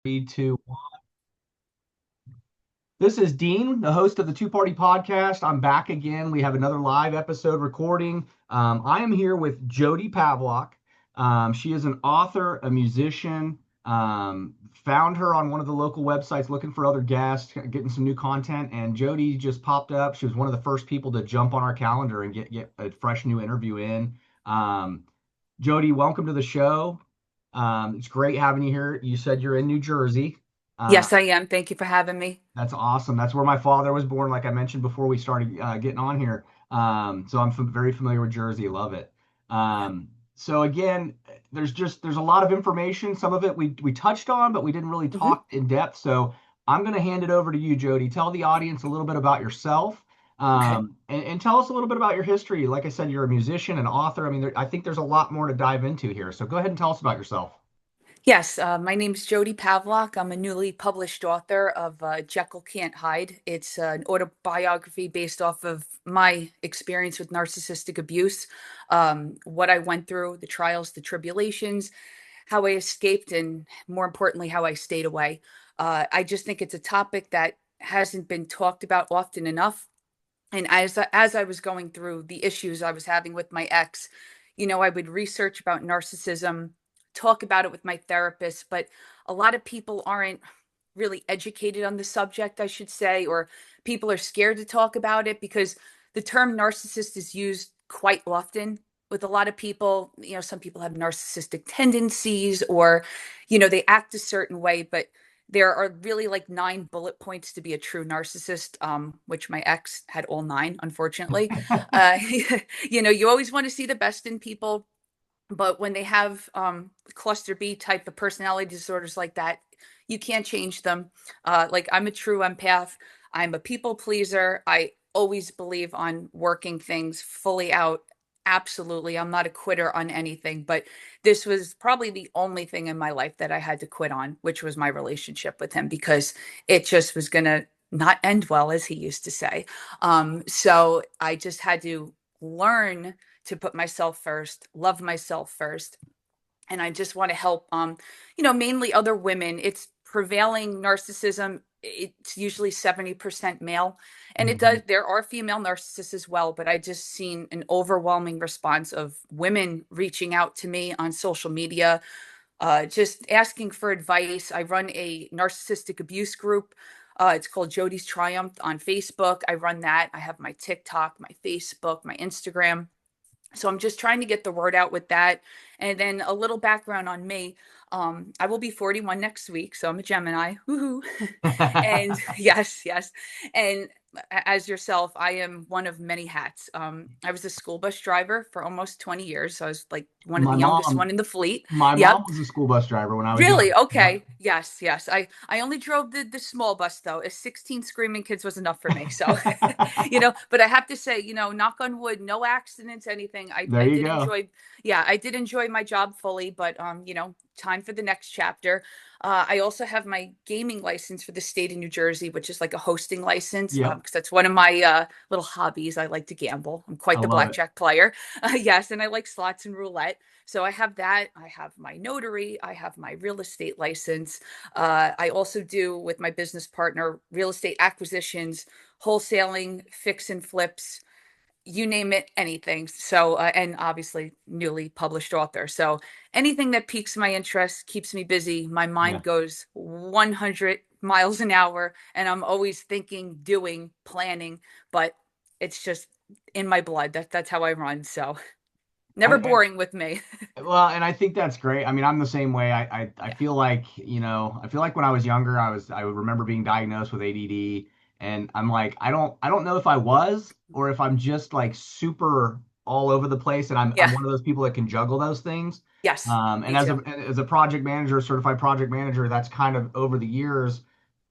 Three, two, one. This is Dean, the host of the Two Party Podcast. I'm back again. We have another live episode recording. I am here with Jodi Pavlock. She is an author, a musician. Found her on one of the local websites looking for other guests, getting some new content, and Jodi just popped up. She was one of the first people to jump on our calendar and get a fresh new interview in. Jodi, welcome to the show. It's great having you here. You said you're in New Jersey. Uh, Yes, I am. Thank you for having me. that's awesome. That's where my father was born, like I mentioned before we started getting on here. So I'm very familiar with Jersey. Love it. Yeah. So again, there's a lot of information. Some of it we touched on, but we didn't really hmm talk in depth. So I'm going to hand it over to you, Jodi. Tell the audience a little bit about yourself, Okay. and tell us a little bit about your history. Like I said, you're a musician, an author. I mean, I think there's a lot more to dive into here. So go ahead and tell us about yourself. Yes, my name is Jodi Pavlock. I'm a newly published author of Jekyll Can't Hyde. It's an autobiography based off of my experience with narcissistic abuse, what I went through, the trials, the tribulations, how I escaped, and more importantly, how I stayed away. I just think it's a topic that hasn't been talked about often enough. And as I was going through the issues I was having with my ex, I would research about narcissism, talk about it with my therapist, but a lot of people aren't really educated on the subject, I should say, or people are scared to talk about it because the term narcissist is used quite often with a lot of people. Some people have narcissistic tendencies or, they act a certain way, but there are really like 9 bullet points to be a true narcissist, which my ex had all nine, unfortunately. Uh, you always want to see the best in people, but when they have cluster B type of personality disorders like that, you can't change them. Like I'm a true empath. I'm a people pleaser. I always believe on working things fully out. Absolutely. I'm not a quitter on anything, but this was probably the only thing in my life that I had to quit on, which was my relationship with him because it just was going to not end well, as he used to say. So I just had to learn to put myself first, love myself first. And I just want to help mainly other women. It's prevailing narcissism. It's usually 70% male. And it does Mhm. there are female narcissists as well, but I just seen an overwhelming response of women reaching out to me on social media, just asking for advice. I run a narcissistic abuse group. It's called Jodi's Triumph on Facebook. I run that. I have my TikTok, my Facebook, my Instagram. So I'm just trying to get the word out with that. And then a little background on me. I will be 41 next week, so I'm a Gemini. Woohoo. And yes, yes. And as yourself, I am one of many hats. I was a school bus driver for almost 20 years. So I was like one of My the youngest mom, one in the fleet. my Yep. mom was a school bus driver when I was young. Really? Yep. Okay. Yes, yes. I only drove the small bus though. A 16 screaming kids was enough for me. So, but I have to say, knock on wood, no accidents, anything. I There I you did go. enjoy, yeah, I did enjoy my job fully, but time for the next chapter. I also have my gaming license for the state of New Jersey, which is like a hosting license, Yep. because that's one of my little hobbies. I like to gamble. I'm I quite the love it. blackjack player. Yes, and I like slots and roulette. So I have that. I have my notary. I have my real estate license. I also do with my business partner real estate acquisitions, wholesaling, fix and flips, you name it, anything. So, and obviously newly published author. So anything that piques my interest, keeps me busy. My Yeah. mind goes 100 miles an hour, and I'm always thinking, doing, planning, but it's just in my blood. That's how I run. So never And boring with me. well, and I think that's great. I mean, I'm the same way. I Yeah. feel like, I feel like when I was younger, I would remember being diagnosed with ADD, and I'm like, I don't know if I was or if I'm just like super all over the place, and I'm Yeah. one of those people that can juggle those things. Yes. And Me as a too. as a project manager, certified project manager, that's kind of over the years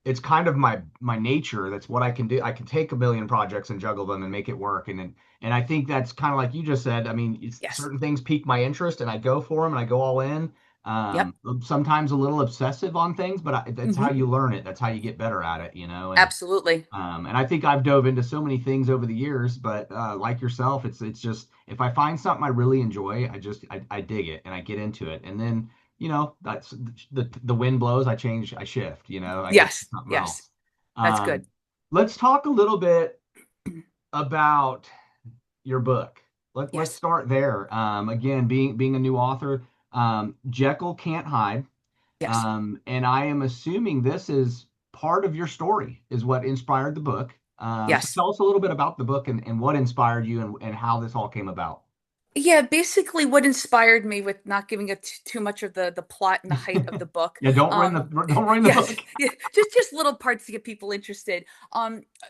it's kind of my nature. That's what I can do. I can take a million projects and juggle them and make it work. And I think that's kind of like you just said. I mean, Yes. certain things pique my interest and I go for them and I go all in. Yep. Sometimes a little obsessive on things, but that's how hmm you learn it. That's how you get better at it, Absolutely. And I think I've dove into so many things over the years, but like yourself, it's just if I find something I really enjoy, I dig it and I get into it. And then that's the wind blows, I shift, I go to Yes, something yes, else. that's good. Um, let's talk a little bit about your book. Let's Yes, start there. Again, being a new author, Jekyll Can't Hide. yes, And I am assuming this is part of your story, is what inspired the book. So yes. tell us a little bit about the book and what inspired you and how this all came about. Yeah, basically what inspired me, with not giving it too much of the plot and the height of the book. Yeah, Um, don't ruin the yes, book. yeah, just little parts to get people interested.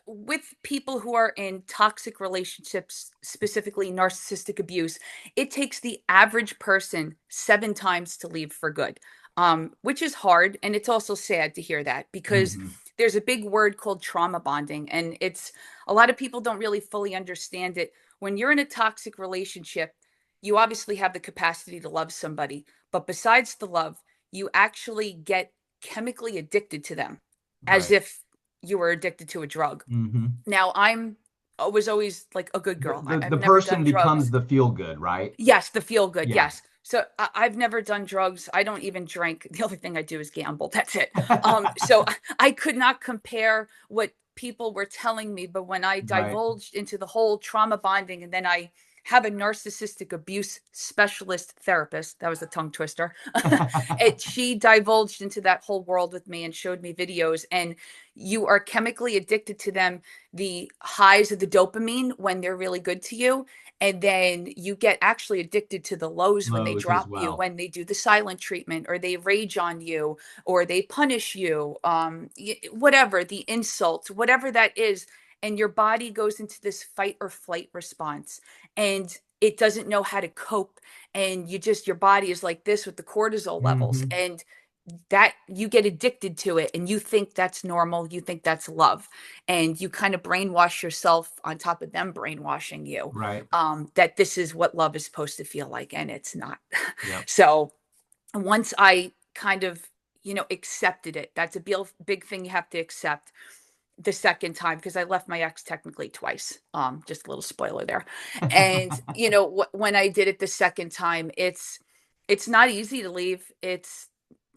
With people who are in toxic relationships, specifically narcissistic abuse, it takes the average person 7 times to leave for good. Which is hard, and it's also sad to hear that, because Hmm. there's a big word called trauma bonding, and it's a lot of people don't really fully understand it. When you're in a toxic relationship, you obviously have the capacity to love somebody, but besides the love, you actually get chemically addicted to them, as Right. if you were addicted to a drug. Hmm. Now, I was always like a good girl. The I've never person done becomes drugs. the feel good, right? Yes, the feel good. Yeah. Yes. So I've never done drugs. I don't even drink. The only thing I do is gamble. That's it. So I could not compare what people were telling me, but when I Right. divulged into the whole trauma bonding, and then I have a narcissistic abuse specialist therapist, that was a tongue twister. She divulged into that whole world with me and showed me videos, and you are chemically addicted to them. The highs of the dopamine when they're really good to you, and then you get actually addicted to the lows when they Lows as drop you, well. when they do the silent treatment, or they rage on you, or they punish you, whatever, the insult, whatever that is. And your body goes into this fight or flight response, and it doesn't know how to cope. And your body is like this with the cortisol levels. Hmm. And that, you get addicted to it, and you think that's normal, you think that's love, and you kind of brainwash yourself on top of them brainwashing you, Right. that this is what love is supposed to feel like, and it's not. Yep. So once I kind of, accepted it, that's a big thing you have to accept the second time, because I left my ex technically twice. Just a little spoiler there. And when I did it the second time, it's not easy to leave.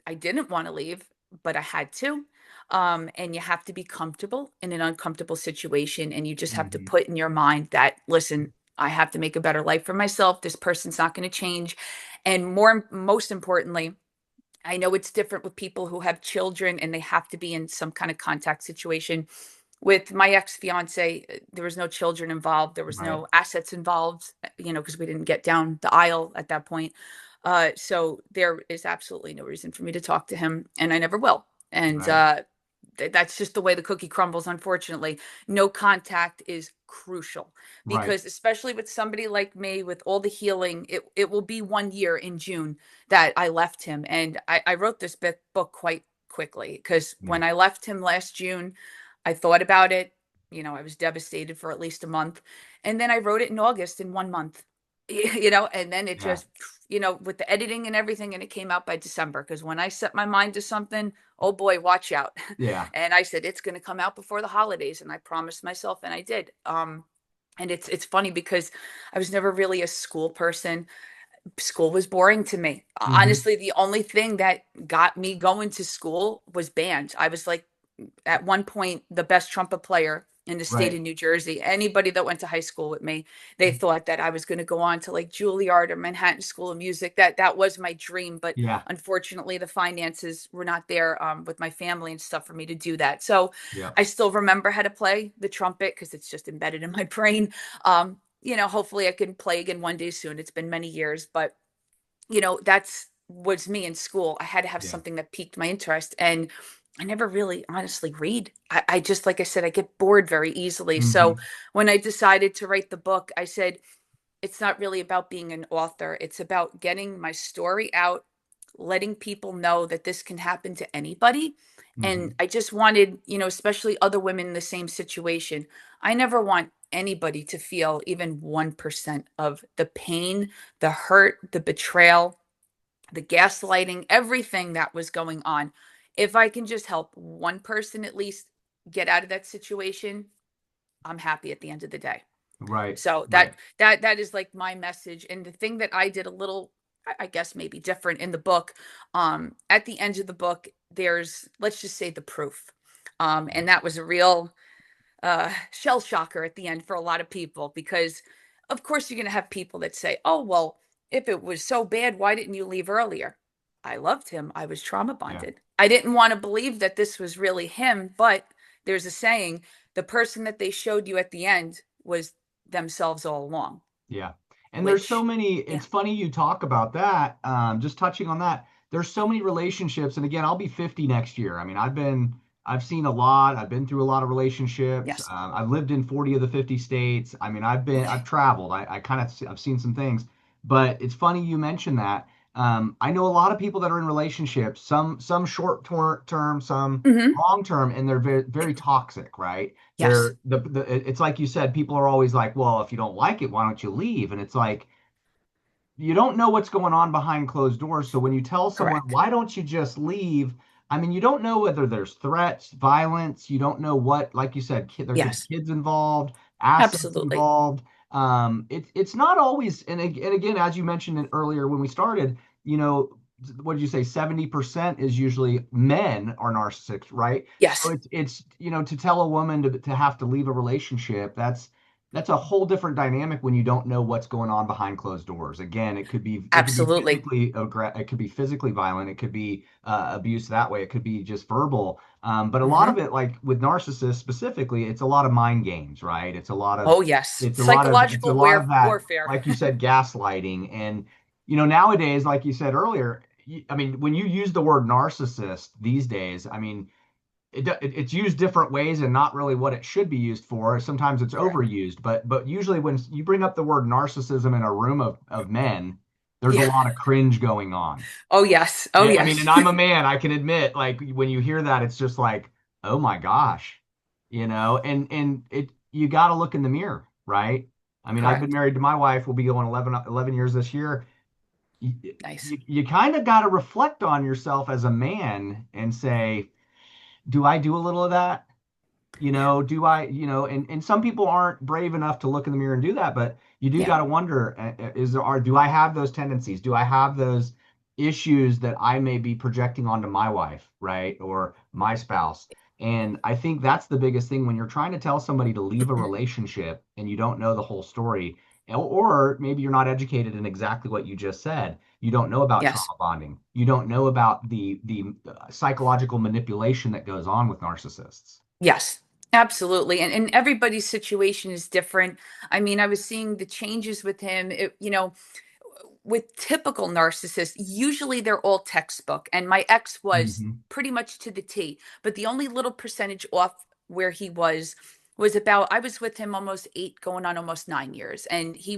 I didn't want to leave, but I had to. And you have to be comfortable in an uncomfortable situation. And you just have to Hmm. put in your mind that, listen, I have to make a better life for myself. This person's not going to change. And most importantly, I know it's different with people who have children and they have to be in some kind of contact situation. With my ex fiance, there was no children involved. There was Right. no assets involved, because we didn't get down the aisle at that point. So there is absolutely no reason for me to talk to him, and I never will. And Right. that's just the way the cookie crumbles, unfortunately. No contact is crucial, Right. because especially with somebody like me, with all the healing, it will be 1 year in June that I left him. And I wrote this book quite quickly, because Yeah. when I left him last June, I thought about it. I was devastated for at least a month. And then I wrote it in August in 1 month, and then it Yeah. just, with the editing and everything, and it came out by December. Because when I set my mind to something, oh boy, watch out. Yeah. And I said, it's going to come out before the holidays. And I promised myself, and I did. And it's funny, because I was never really a school person. School was boring to me. Hmm. Honestly, the only thing that got me going to school was band. I was like, at one point, the best trumpet player in the state Right. of New Jersey. Anybody that went to high school with me, they thought that I was going to go on to like Juilliard or Manhattan School of Music. That was my dream, but Yeah. unfortunately, the finances were not there, with my family and stuff, for me to do that. So Yeah. I still remember how to play the trumpet, because it's just embedded in my brain. Hopefully I can play again one day soon. It's been many years, but that's was me in school. I had to have Yeah. something that piqued my interest. And I never really honestly read. I just, like I said, I get bored very easily. So Hmm. when I decided to write the book, I said, it's not really about being an author. It's about getting my story out, letting people know that this can happen to anybody. And Hmm. I just wanted, especially other women in the same situation. I never want anybody to feel even 1% of the pain, the hurt, the betrayal, the gaslighting, everything that was going on. If I can just help one person at least get out of that situation, I'm happy at the end of the day. Right. So Right. that is like my message. And the thing that I did a little I guess maybe different in the book. At the end of the book, there's, let's just say, the proof. And that was a real shell shocker at the end for a lot of people because, of course, you're going to have people that say, oh, well, if it was so bad, why didn't you leave earlier? I loved him. I was trauma Yeah. bonded. I didn't want to believe that this was really him, but there's a saying, the person that they showed you at the end was themselves all along, Yeah. And there's so which, many, yeah. it's funny you talk about that. Just touching on that, there's so many relationships. And again, I'll be 50 next year. I mean, I've seen a lot. I've been through a lot of relationships. Yes. I've lived in 40 of the 50 states. I mean, I've Okay. traveled. I kind of, I've seen some things, but it's funny you mentioned that. I know a lot of people that are in relationships, some term, some Hmm. long term, and they're very, very toxic, right? Yes. It's like you said, people are always like, well, if you don't like it, why don't you leave? And it's like, you don't know what's going on behind closed doors. So when you tell someone, Correct. why don't you just leave? I mean, you don't know whether there's threats, violence. You don't know what, like you said, there could be Yes. kids involved, assets Absolutely. involved. It's not always, and again, as you mentioned it earlier when we started, you know, what did you say? 70% is usually men are narcissists, right? So Yes. it's to tell a woman to have to leave a relationship, that's a whole different dynamic when you don't know what's going on behind closed doors. Again, it could be Absolutely. it could be physically violent, it could be abuse that way, it could be just verbal. But a lot of Hmm. it, like with narcissists specifically, it's a lot of mind games, right? Oh, yes. It's a Psychological lot of that, warfare. like you said, gaslighting. And nowadays, like you said earlier, I mean, when you use the word narcissist these days, I mean, it's used different ways and not really what it should be used for. Sometimes it's Correct. overused, but usually when you bring up the word narcissism in a room of men, there's a Yeah. lot of cringe going on. Oh, yes. Oh, I mean, and yes. I'm a man, I can admit, like when you hear that, it's just like, oh my gosh, and it you got to look in the mirror, right? I mean, I've been Correct. married to my wife. We'll be going 11 years this year. You, Nice. you kind of got to reflect on yourself as a man and say, do I do a little of that? Do I, and some people aren't brave enough to look in the mirror and do that, but you do Yeah. got to wonder, do I have those tendencies? Do I have those issues that I may be projecting onto my wife, right? Or my spouse? And I think that's the biggest thing when you're trying to tell somebody to leave a relationship and you don't know the whole story, or maybe you're not educated in exactly what you just said. You don't know about Yes. trauma bonding. You don't know about the psychological manipulation that goes on with narcissists. Yes. Absolutely. And everybody's situation is different. I mean, I was seeing the changes with him. With typical narcissists, usually they're all textbook. And my ex was Hmm. pretty much to the T. But the only little percentage off where he was about, I was with him almost 8, going on almost 9 years. And he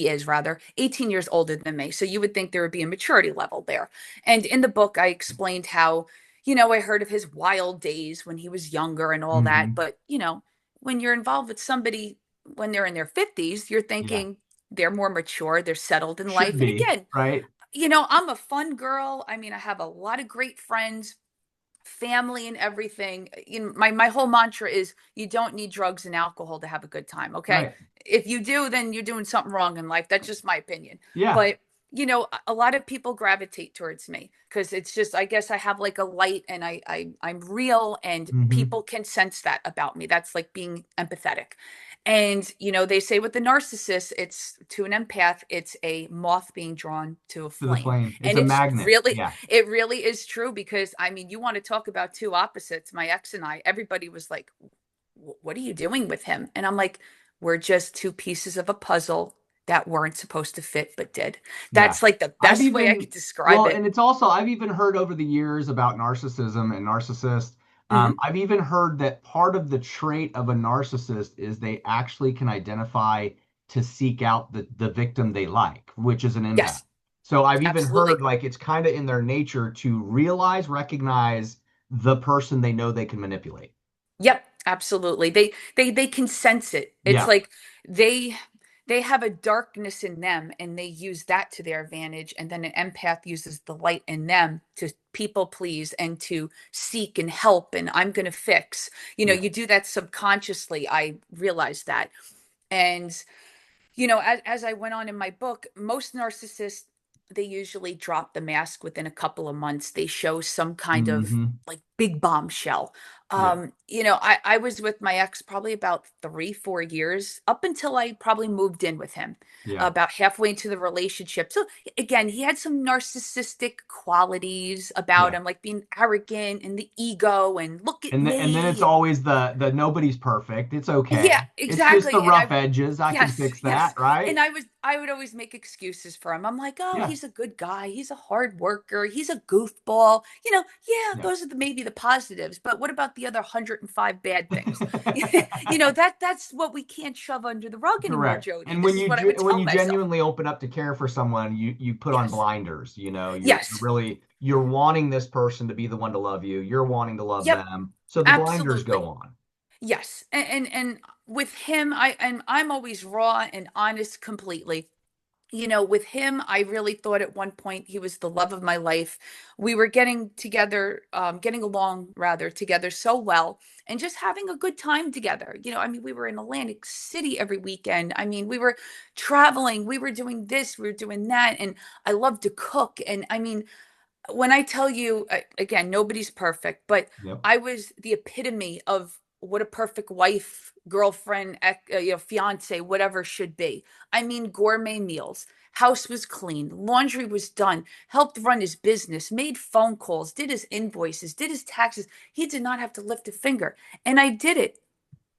is rather 18 years older than me. So you would think there would be a maturity level there. And in the book, I explained how, I heard of his wild days when he was younger and all that. Hmm. But, when you're involved with somebody when they're in their 50s, you're Yeah, thinking, they're more mature, they're settled in should life. And be, again, right? I'm a fun girl. I mean, I have a lot of great friends, family, and everything. My whole mantra is you don't need drugs and alcohol to have a good time, okay? Right. If you do, then you're doing something wrong in life. That's just my opinion. Yeah. But a lot of people gravitate towards me because it's just, I guess I have like a light, and I'm real, and Hmm. people can sense that about me. That's like being empathetic. And they say with the narcissist, it's to an empath, it's a moth being drawn to a To the flame. flame. It's And a magnet. Yeah. it really is true because I mean, you want to talk about two opposites, my ex and I, everybody was like, what are you doing with him? And I'm like, we're just two pieces of a puzzle that weren't supposed to fit but did. Yeah. That's like the I've best way I even, could describe well, it. and it's also, I've even heard over the years about narcissism and narcissists. Hmm. I've even heard that part of the trait of a narcissist is they actually can identify to seek out the victim they like, which is an empath. Yes, So I've even heard absolutely. like it's kind of in their nature to recognize the person they know they can manipulate. Yep, absolutely. They can sense it. It's Yeah. like they they have a darkness in them and they use that to their advantage, and then an empath uses the light in them to people please and to seek and help, and I'm going to fix. Yeah. You do that subconsciously. I realize that. And as I went on in my book, most narcissists, they usually drop the mask within a couple of months. They show some kind of Hmm. like big bombshell. Yeah. I was with my ex probably about 3, 4 years up until I probably moved in with him, Yeah. about halfway into the relationship. So again, he had some narcissistic qualities about Yeah. him, like being arrogant and the ego and look at And then it's me. always the nobody's perfect. It's Yeah, okay. It's just the exactly. And rough edges. I can yes, fix yes. that, right? And I would always make excuses for him. I'm like, oh, Yeah. he's a good guy. He's a hard worker. He's a goofball. Yeah, Yeah. those are maybe the positives. But what about the other 105 bad things? That's what we can't shove under the rug anymore, Correct. Jody. And This is what I would when tell you myself. genuinely open up to care for someone, you put on Yes. blinders. You're Yes. really you're wanting this person to be the one to love you. You're wanting to love Yep. them. So the blinders go Absolutely. on. Yes. And with him, I'm always raw and honest completely. With him, I really thought at one point he was the love of my life. We were getting together, getting along rather together so well, and just having a good time together. I mean, we were in Atlantic City every weekend. I mean, we were traveling, we were doing this, we were doing that, and I love to cook. And I mean, when I tell you, again, nobody's perfect, but Yep. I was the epitome of what a perfect wife, girlfriend, fiance, whatever should be. I mean, gourmet meals. House was clean, laundry was done, helped run his business, made phone calls, did his invoices, did his taxes. He did not have to lift a finger. And I did it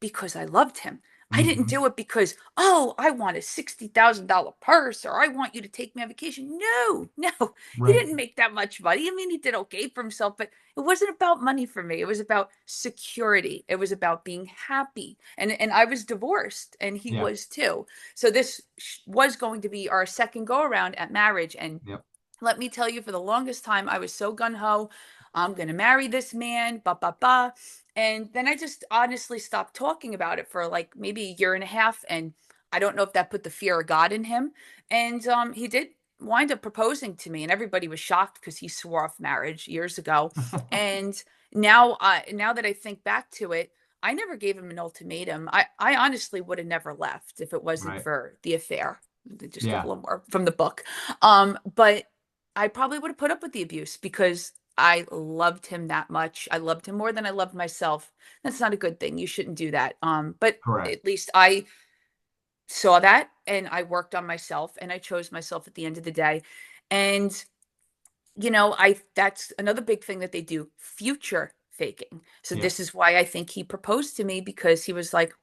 because I loved him. I didn't Hmm. do it because, oh, I want a $60,000 purse or I want you to take me on vacation. No, no, he Right. didn't make that much money. I mean, he did okay for himself, but it wasn't about money for me. It was about security. It was about being happy. And I was divorced and he Yeah. was too. So this was going to be our second go around at marriage. And Yep. let me tell you, for the longest time, I was so gun ho. I'm going to marry this man, ba, ba, ba. And then I just honestly stopped talking about it for like maybe a year and a half. And I don't know if that put the fear of God in him. And he did wind up proposing to me, and everybody was shocked because he swore off marriage years ago. And now that I think back to it, I never gave him an ultimatum. I honestly would have never left if it wasn't Right. for the affair. Just a Yeah. little more from the book. But I probably would have put up with the abuse because I loved him that much. I loved him more than I loved myself. That's not a good thing. You shouldn't do that. But Correct. at least I saw that and I worked on myself and I chose myself at the end of the day. And I that's another big thing that they do, future faking. So Yeah. this is why I think he proposed to me, because he was like,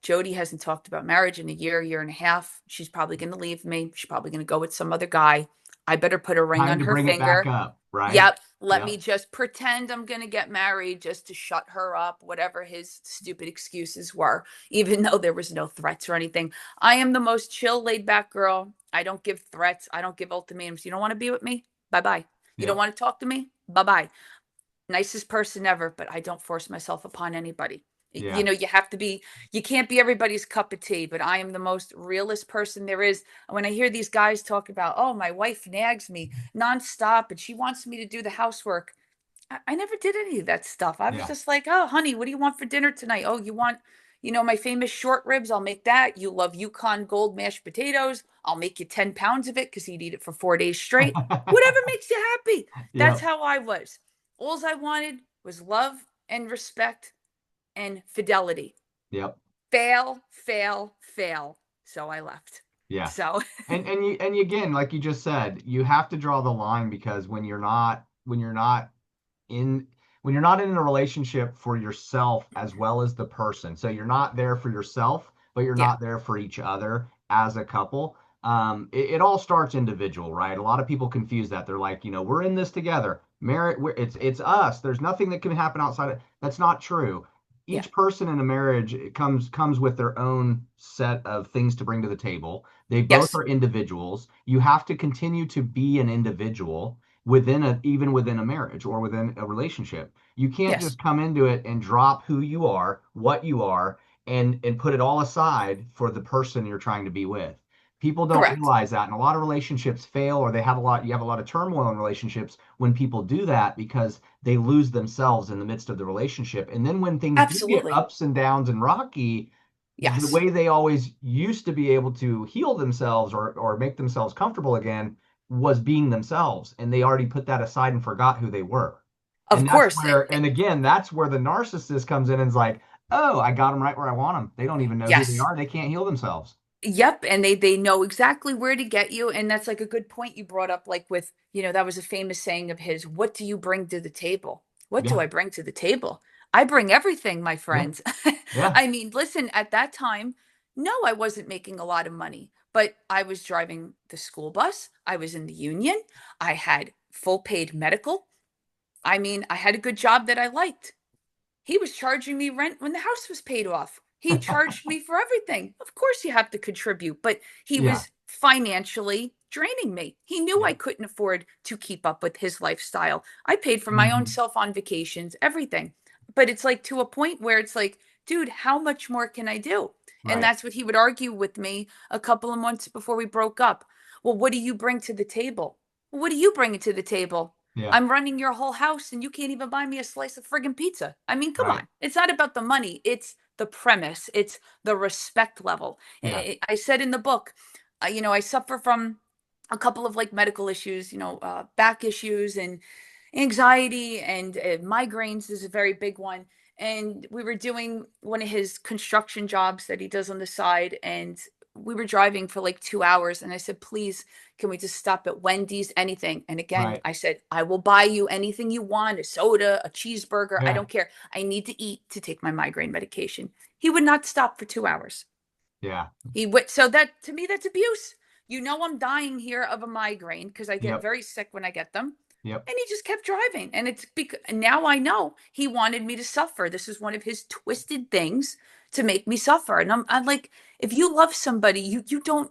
Jodi hasn't talked about marriage in a year and a half. She's probably going to leave me. She's probably going to go with some other guy. I better put a ring Time on to her bring it back finger. up, right? Yep. Let me Yep. just pretend I'm going to get married just to shut her up, whatever his stupid excuses were, even though there was no threats or anything. I am the most chill, laid back girl. I don't give threats. I don't give ultimatums. You don't want to be with me? Bye bye. You don't Yep. want to talk to me? Bye bye. Nicest person ever, but I don't force myself upon anybody. Yeah. You can't be everybody's cup of tea, but I am the most realist person there is. When I hear these guys talk about, oh, my wife nags me nonstop and she wants me to do the housework, I never did any of that stuff. I was Yeah. just like, oh, honey, what do you want for dinner tonight? Oh, you want, my famous short ribs? I'll make that. You love Yukon Gold mashed potatoes. I'll make you 10 pounds of it because you'd eat it for 4 days straight. Whatever makes you happy. That's Yep. how I was. All I wanted was love and respect and fidelity. Yep. Fail, fail, fail. So I left. Yeah. So, And you again, like you just said, you have to draw the line because in when you're not in a relationship for yourself as well as the person. So you're not there for yourself, but you're yeah. not there for each other as a couple. It all starts individual, right? A lot of people confuse that. They're like, we're in this together. Marriage, it's us. There's nothing that can happen outside of. That's not true. Yeah. Each person in a marriage comes with their own set of things to bring to the table. They both Yes. are individuals. You have to continue to be an individual even within a marriage or within a relationship. You can't Yes. just come into it and drop who you are, what you are, and put it all aside for the person you're trying to be with. People don't Correct. realize that, and a lot of relationships fail, or you have a lot of turmoil in relationships when people do that because they lose themselves in the midst of the relationship. And then when things do get Absolutely. ups and downs and rocky, the Yes. way they always used to be able to heal themselves or make themselves comfortable again was being themselves. And they already put that aside and forgot who they were. Of And that's course. where, and again, that's where the narcissist comes in and is like, oh, I got them right where I want them. They don't even know who they Yes. are. They can't heal themselves. Yep, and they know exactly where to get you, and that's like a good point you brought up, like with, that was a famous saying of his, what do you bring to the table? What do Yeah. I bring to the table? I bring everything, my Yeah. friends. Yeah. I mean, listen, at that time, no, I wasn't making a lot of money, but I was driving the school bus, I was in the union, I had full paid medical. I mean, I had a good job that I liked. He was charging me rent when the house was paid off. He charged me for everything. Of course, you have to contribute, but he Yeah. was financially draining me. He knew Yeah. I couldn't afford to keep up with his lifestyle. I paid for my own Hmm. self on vacations, everything. But it's like to a point where it's like, dude, how much more can I do? And Right. that's what he would argue with me a couple of months before we broke up. Well, what do you bring to the table? What are you bringing to the table? Yeah. I'm running your whole house and you can't even buy me a slice of friggin' pizza. I mean, come Right. on. It's not about the money, it's the premise, it's the respect level. Yeah. I said in the book, I suffer from a couple of like medical issues, back issues and anxiety and migraines is a very big one. And we were doing one of his construction jobs that he does on the side. And we were driving for like 2 hours. And I said, please, can we just stop at Wendy's, anything? And again, Right. I said, I will buy you anything you want, a soda, a cheeseburger. I Yeah. don't care. I need to eat to take my migraine medication. He would not stop for 2 hours. Yeah. He would, so that to me, that's abuse. I'm dying here of a migraine because I get Yep. very sick when I get them. Yep. And he just kept driving. And it's because now I know he wanted me to suffer. This is one of his twisted things to make me suffer. And I'm like, if you love somebody, you don't,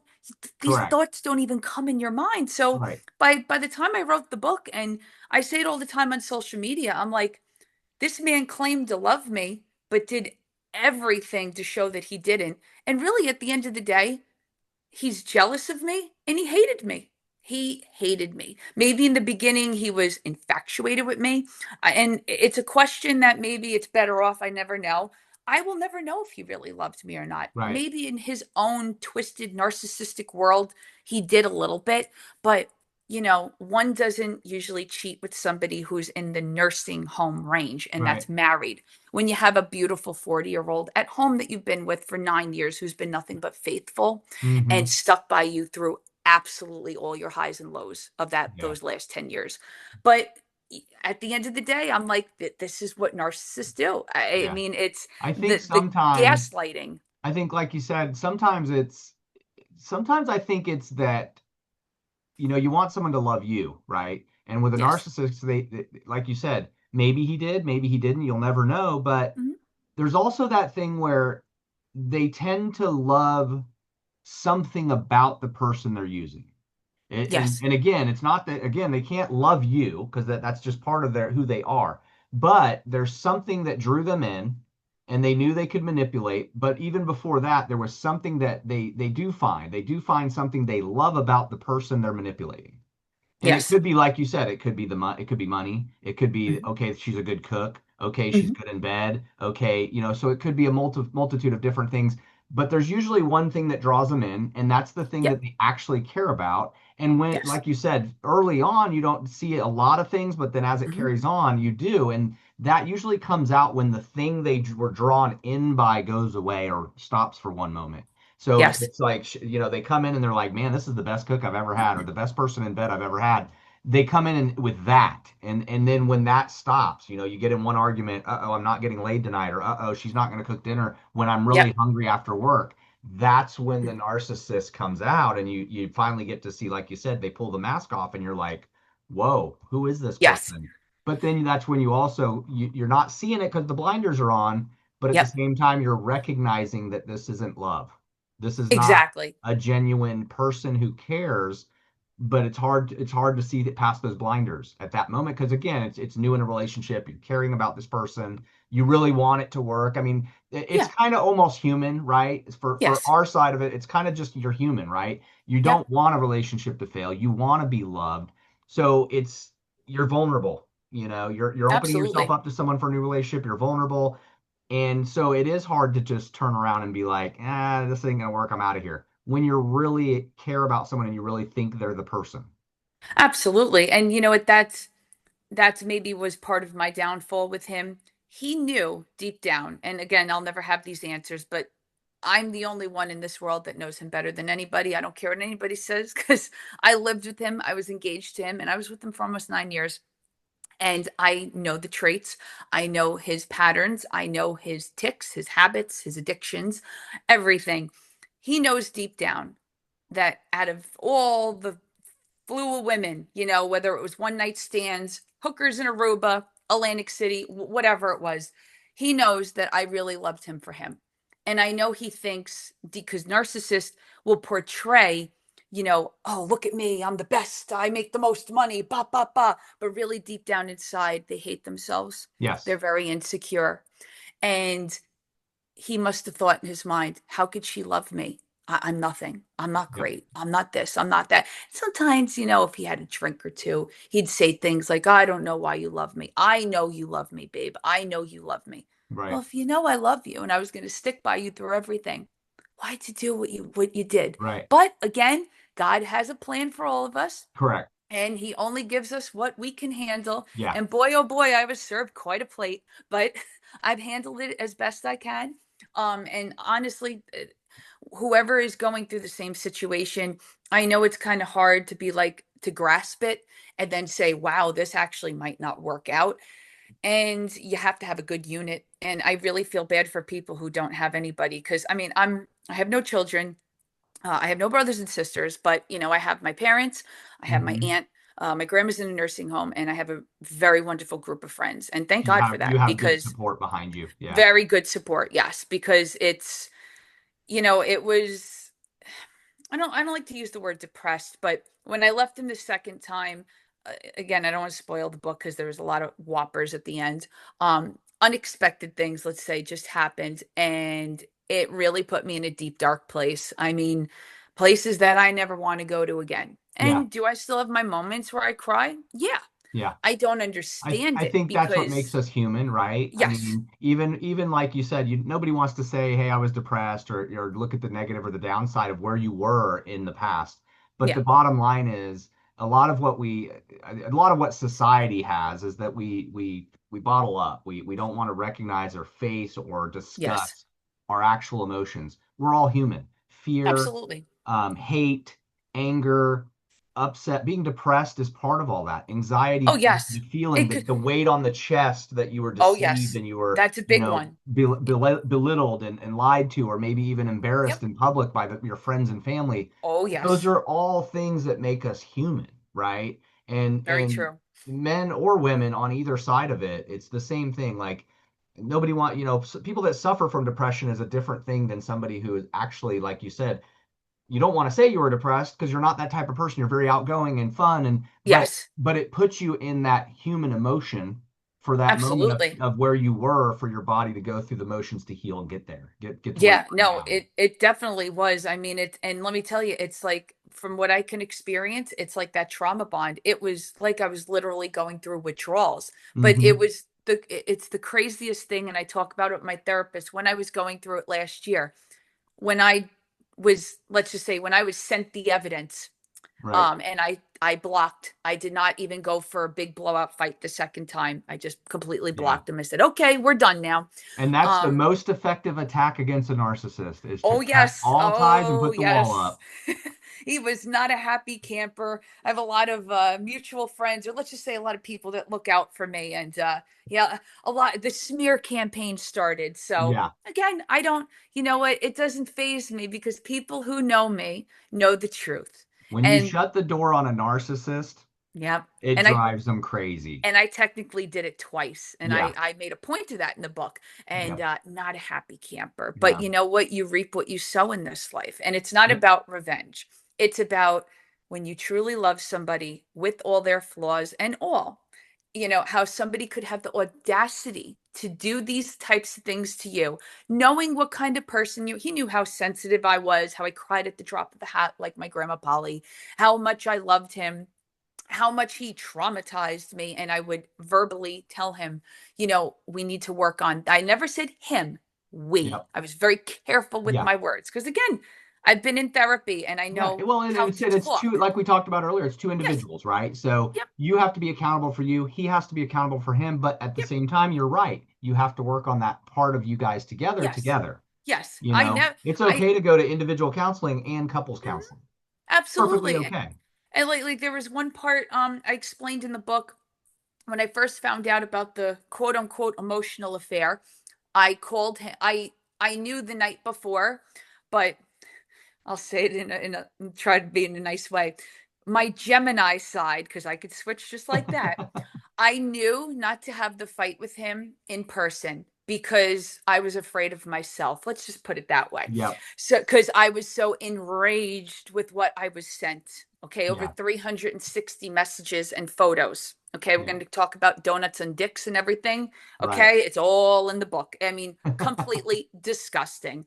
these Correct. thoughts don't even come in your mind. So Right. by the time I wrote the book, and I say it all the time on social media, I'm like, this man claimed to love me, but did everything to show that he didn't. And really, at the end of the day, he's jealous of me and he hated me. He hated me. Maybe in the beginning he was infatuated with me. And it's a question that maybe it's better off. I never know. I will never know if he really loved me or not. Right. Maybe in his own twisted narcissistic world, he did a little bit, but one doesn't usually cheat with somebody who's in the nursing home range and Right. that's married. When you have a beautiful 40-year-old at home that you've been with for 9 years who's been nothing but faithful and Hmm. stuck by you through absolutely all your highs and lows of that Yeah. those last 10 years. But at the end of the day, I'm like, this is what narcissists do. I Yeah. mean, it's I think the sometimes, gaslighting. I think, like you said, sometimes I think it's that, you want someone to love you, right? And with a Yes. narcissist, like you said, maybe he did, maybe he didn't, you'll never know. But Mhm. there's also that thing where they tend to love something about the person they're using. And Yes. and again, it's not that again they can't love you because that's just part of their who they are. But there's something that drew them in, and they knew they could manipulate. But even before that, there was something that they do find something they love about the person they're manipulating. And it Yes. could be like you said, it could be it could be money. It could be Mhm. okay, she's a good cook. Okay, she's Mhm. good in bed. Okay, so it could be a multitude of different things. But there's usually one thing that draws them in, and that's the thing Yep. that they actually care about. And when, Yes. like you said, early on, you don't see a lot of things, but then as it Mhm. carries on, you do. And that usually comes out when the thing they were drawn in by goes away or stops for one moment. So Yes. it's like, they come in and they're like, man, this is the best cook I've ever had, or the best person in bed I've ever had. They come in with that. And then when that stops, you get in one argument, uh-oh, I'm not getting laid tonight, or uh-oh, she's not going to cook dinner when I'm really Yep. hungry after work. That's when the narcissist comes out, and you finally get to see, like you said, they pull the mask off, and you're like, whoa, who is this Yes. person? But then that's when you're not seeing it because the blinders are on, but at the Yep. same time, you're recognizing that this isn't love. This is not Exactly. a genuine person who cares, but it's hard to see that past those blinders at that moment because again, it's new in a relationship. You're caring about this person. You really want it to work. I mean, it's Yeah. kind of almost human, right? For Yes. our side of it, it's kind of just you're human, right? You Yep. don't want a relationship to fail. You want to be loved. So you're vulnerable. You're opening yourself Absolutely. up to someone for a new relationship. You're vulnerable. And so it is hard to just turn around and be like, this ain't gonna work. I'm out of here. When you really care about someone and you really think they're the person. Absolutely. And you know what, that's maybe was part of my downfall with him. He knew deep down, and again, I'll never have these answers, but I'm the only one in this world that knows him better than anybody. I don't care what anybody says because I lived with him, I was engaged to him, and I was with him for almost 9 years. And I know the traits, I know his patterns, I know his ticks, his habits, his addictions, everything. He knows deep down that out of all the flew of women, whether it was one night stands, hookers in Aruba, Atlantic City, whatever it was. He knows that I really loved him for him. And I know he thinks, because narcissists will portray, oh, look at me, I'm the best, I make the most money, ba, ba, ba. But really deep down inside, they hate themselves. Yes. They're very insecure. And he must have thought in his mind, how could she love me? I'm nothing. I'm not Yep. great. I'm not this. I'm not that. Sometimes, if he had a drink or two, he'd say things like, I don't know why you love me. I know you love me, babe. I know you love me. Well, Right. if you know I love you and I was going to stick by you through everything, why'd you do what you did? Right. But again, God has a plan for all of us. Correct. And he only gives us what we can handle. Yeah. And boy, oh boy, I was served quite a plate, but I've handled it as best I can. And honestly, whoever is going through the same situation, I know it's kind of hard to be like to grasp it and then say, wow, this actually might not work out. And you have to have a good unit. And I really feel bad for people who don't have anybody because I mean, I have no children. I have no brothers and sisters, but I have my parents, I have my Hmm. aunt, my grandma's in a nursing home, and I have a very wonderful group of friends. And thank So you God for have you that have good because support behind you. Yeah. very good support. Yes, because it was I don't like to use the word depressed, but when I left him the second time, again, I don't want to spoil the book because there was a lot of whoppers at the end. Unexpected things, let's say, just happened, and it really put me in a deep, dark place. I mean, places that I never want to go to again. Yeah. And do I still have my moments where I cry? Yeah. Yeah. I don't I understand I it think that's what makes because, us human, right? I yes, mean, even like you said, nobody wants to say, "Hey, I was depressed," or look at the negative or the downside of where you were in the past. But yeah, the bottom line is a lot of what society has is that we bottle up. We don't want to recognize or face or yes, discuss our actual emotions. We're all human. Fear, absolutely. hate, anger, upset, being depressed is part of all that. Oh, Anxiety, the yes. feeling, It the, could, the weight on the chest that you were oh, deceived yes. and you were, That's a big one. belittled and lied to, or maybe even embarrassed Yep. in public by your friends and family. Oh, Those yes. are all things that make us human, right? Very And true. men or women on either side of it, it's the same thing. Like nobody people that suffer from depression is a different thing than somebody who is actually, like you said, you don't want to say you were depressed because you're not that type of person. You're very outgoing and fun, and Yes, but it puts you in that human emotion for that moment absolutely. of where you were, for your body to go through the motions to heal and get there, get to where you Yeah, are no, now. it definitely was. I mean, and let me tell you, it's like from what I can experience, it's like that trauma bond. It was like I was literally going through withdrawals, but Hmm. it's the craziest thing, and I talk about it with my therapist when I was going through it last year. When I was, let's just say, when I was sent the evidence. Right. And I blocked. I did not even go for a big blowout fight the second time. I just completely Yeah. blocked him. I said, "Okay, we're done now." And that's the Um, most effective attack against a narcissist is to oh cut yes, all ties and oh put the wall yes. up. He was not a happy camper. I have a lot of mutual friends, or let's just say a lot of people that look out for me. And yeah, a lot. The smear campaign started. So Yeah. again, I don't. You know what? It doesn't faze me because people who know me know the truth. When you And shut the door on a narcissist, yeah, it and I drives them crazy. and I technically did it twice, and I Yeah. I made a point of that in the book, and Yep. not a happy camper. But Yeah. you know what? You reap what you sow in this life, and it's not Yep. about revenge. It's about when you truly love somebody with all their flaws and all, how somebody could have the audacity to do these types of things to you, knowing what kind of person he knew how sensitive I was, how I cried at the drop of the hat, like my grandma Polly, how much I loved him, how much he traumatized me. And I would verbally tell him, we need to work on, I never said him, we. Yep. I was very careful with Yeah. my words. Because again, I've been in therapy and I Right. know Well, and how it's to it's two, talk. like we talked about earlier, it's two Yes. individuals, right? So Yep. you have to be accountable for you. He has to be accountable for him. But at the Yep. same time, you're right. You have to work on that part of you guys together, Yes. together. Yes. You I know, know. it's I okay to go to individual counseling and couples Mhm. counseling. Perfectly Absolutely. okay. And like there was one part I explained in the book when I first found out about the quote unquote emotional affair. I called him. I knew the night before, but I'll say it in a try to be in a nice way. My Gemini side, because I could switch just like that. I knew not to have the fight with him in person because I was afraid of myself. Let's just put it that way. Yep. So, because I was so enraged with what I was sent. Okay, over Yeah. 360 messages and photos. Okay, we're Yeah. going to talk about donuts and dicks and everything. Right. Okay, it's all in the book. I mean, completely disgusting.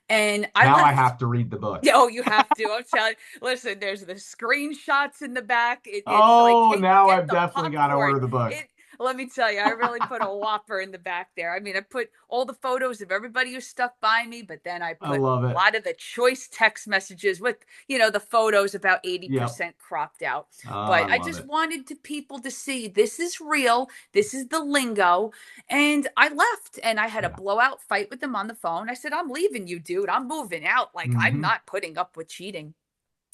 And I Now I left. have to read the book. Yeah, oh, you have to. I'm telling. Listen, there's the screenshots in the back. It's like, Oh, hey, now get I've the definitely got to popcorn. order the book. It. Let me tell you, I really put a whopper in the back there. I mean, I put all the photos of everybody who stuck by me, but then I I put a love it. lot of the choice text messages with, the photos about Yep. 80% cropped out. Oh, I But I love just it. wanted to people to see this is real. This is the lingo. And I left and I had a Yeah. blowout fight with him on the phone. I said, I'm leaving you, dude. I'm moving out. Like, I'm Hmm. not putting up with cheating.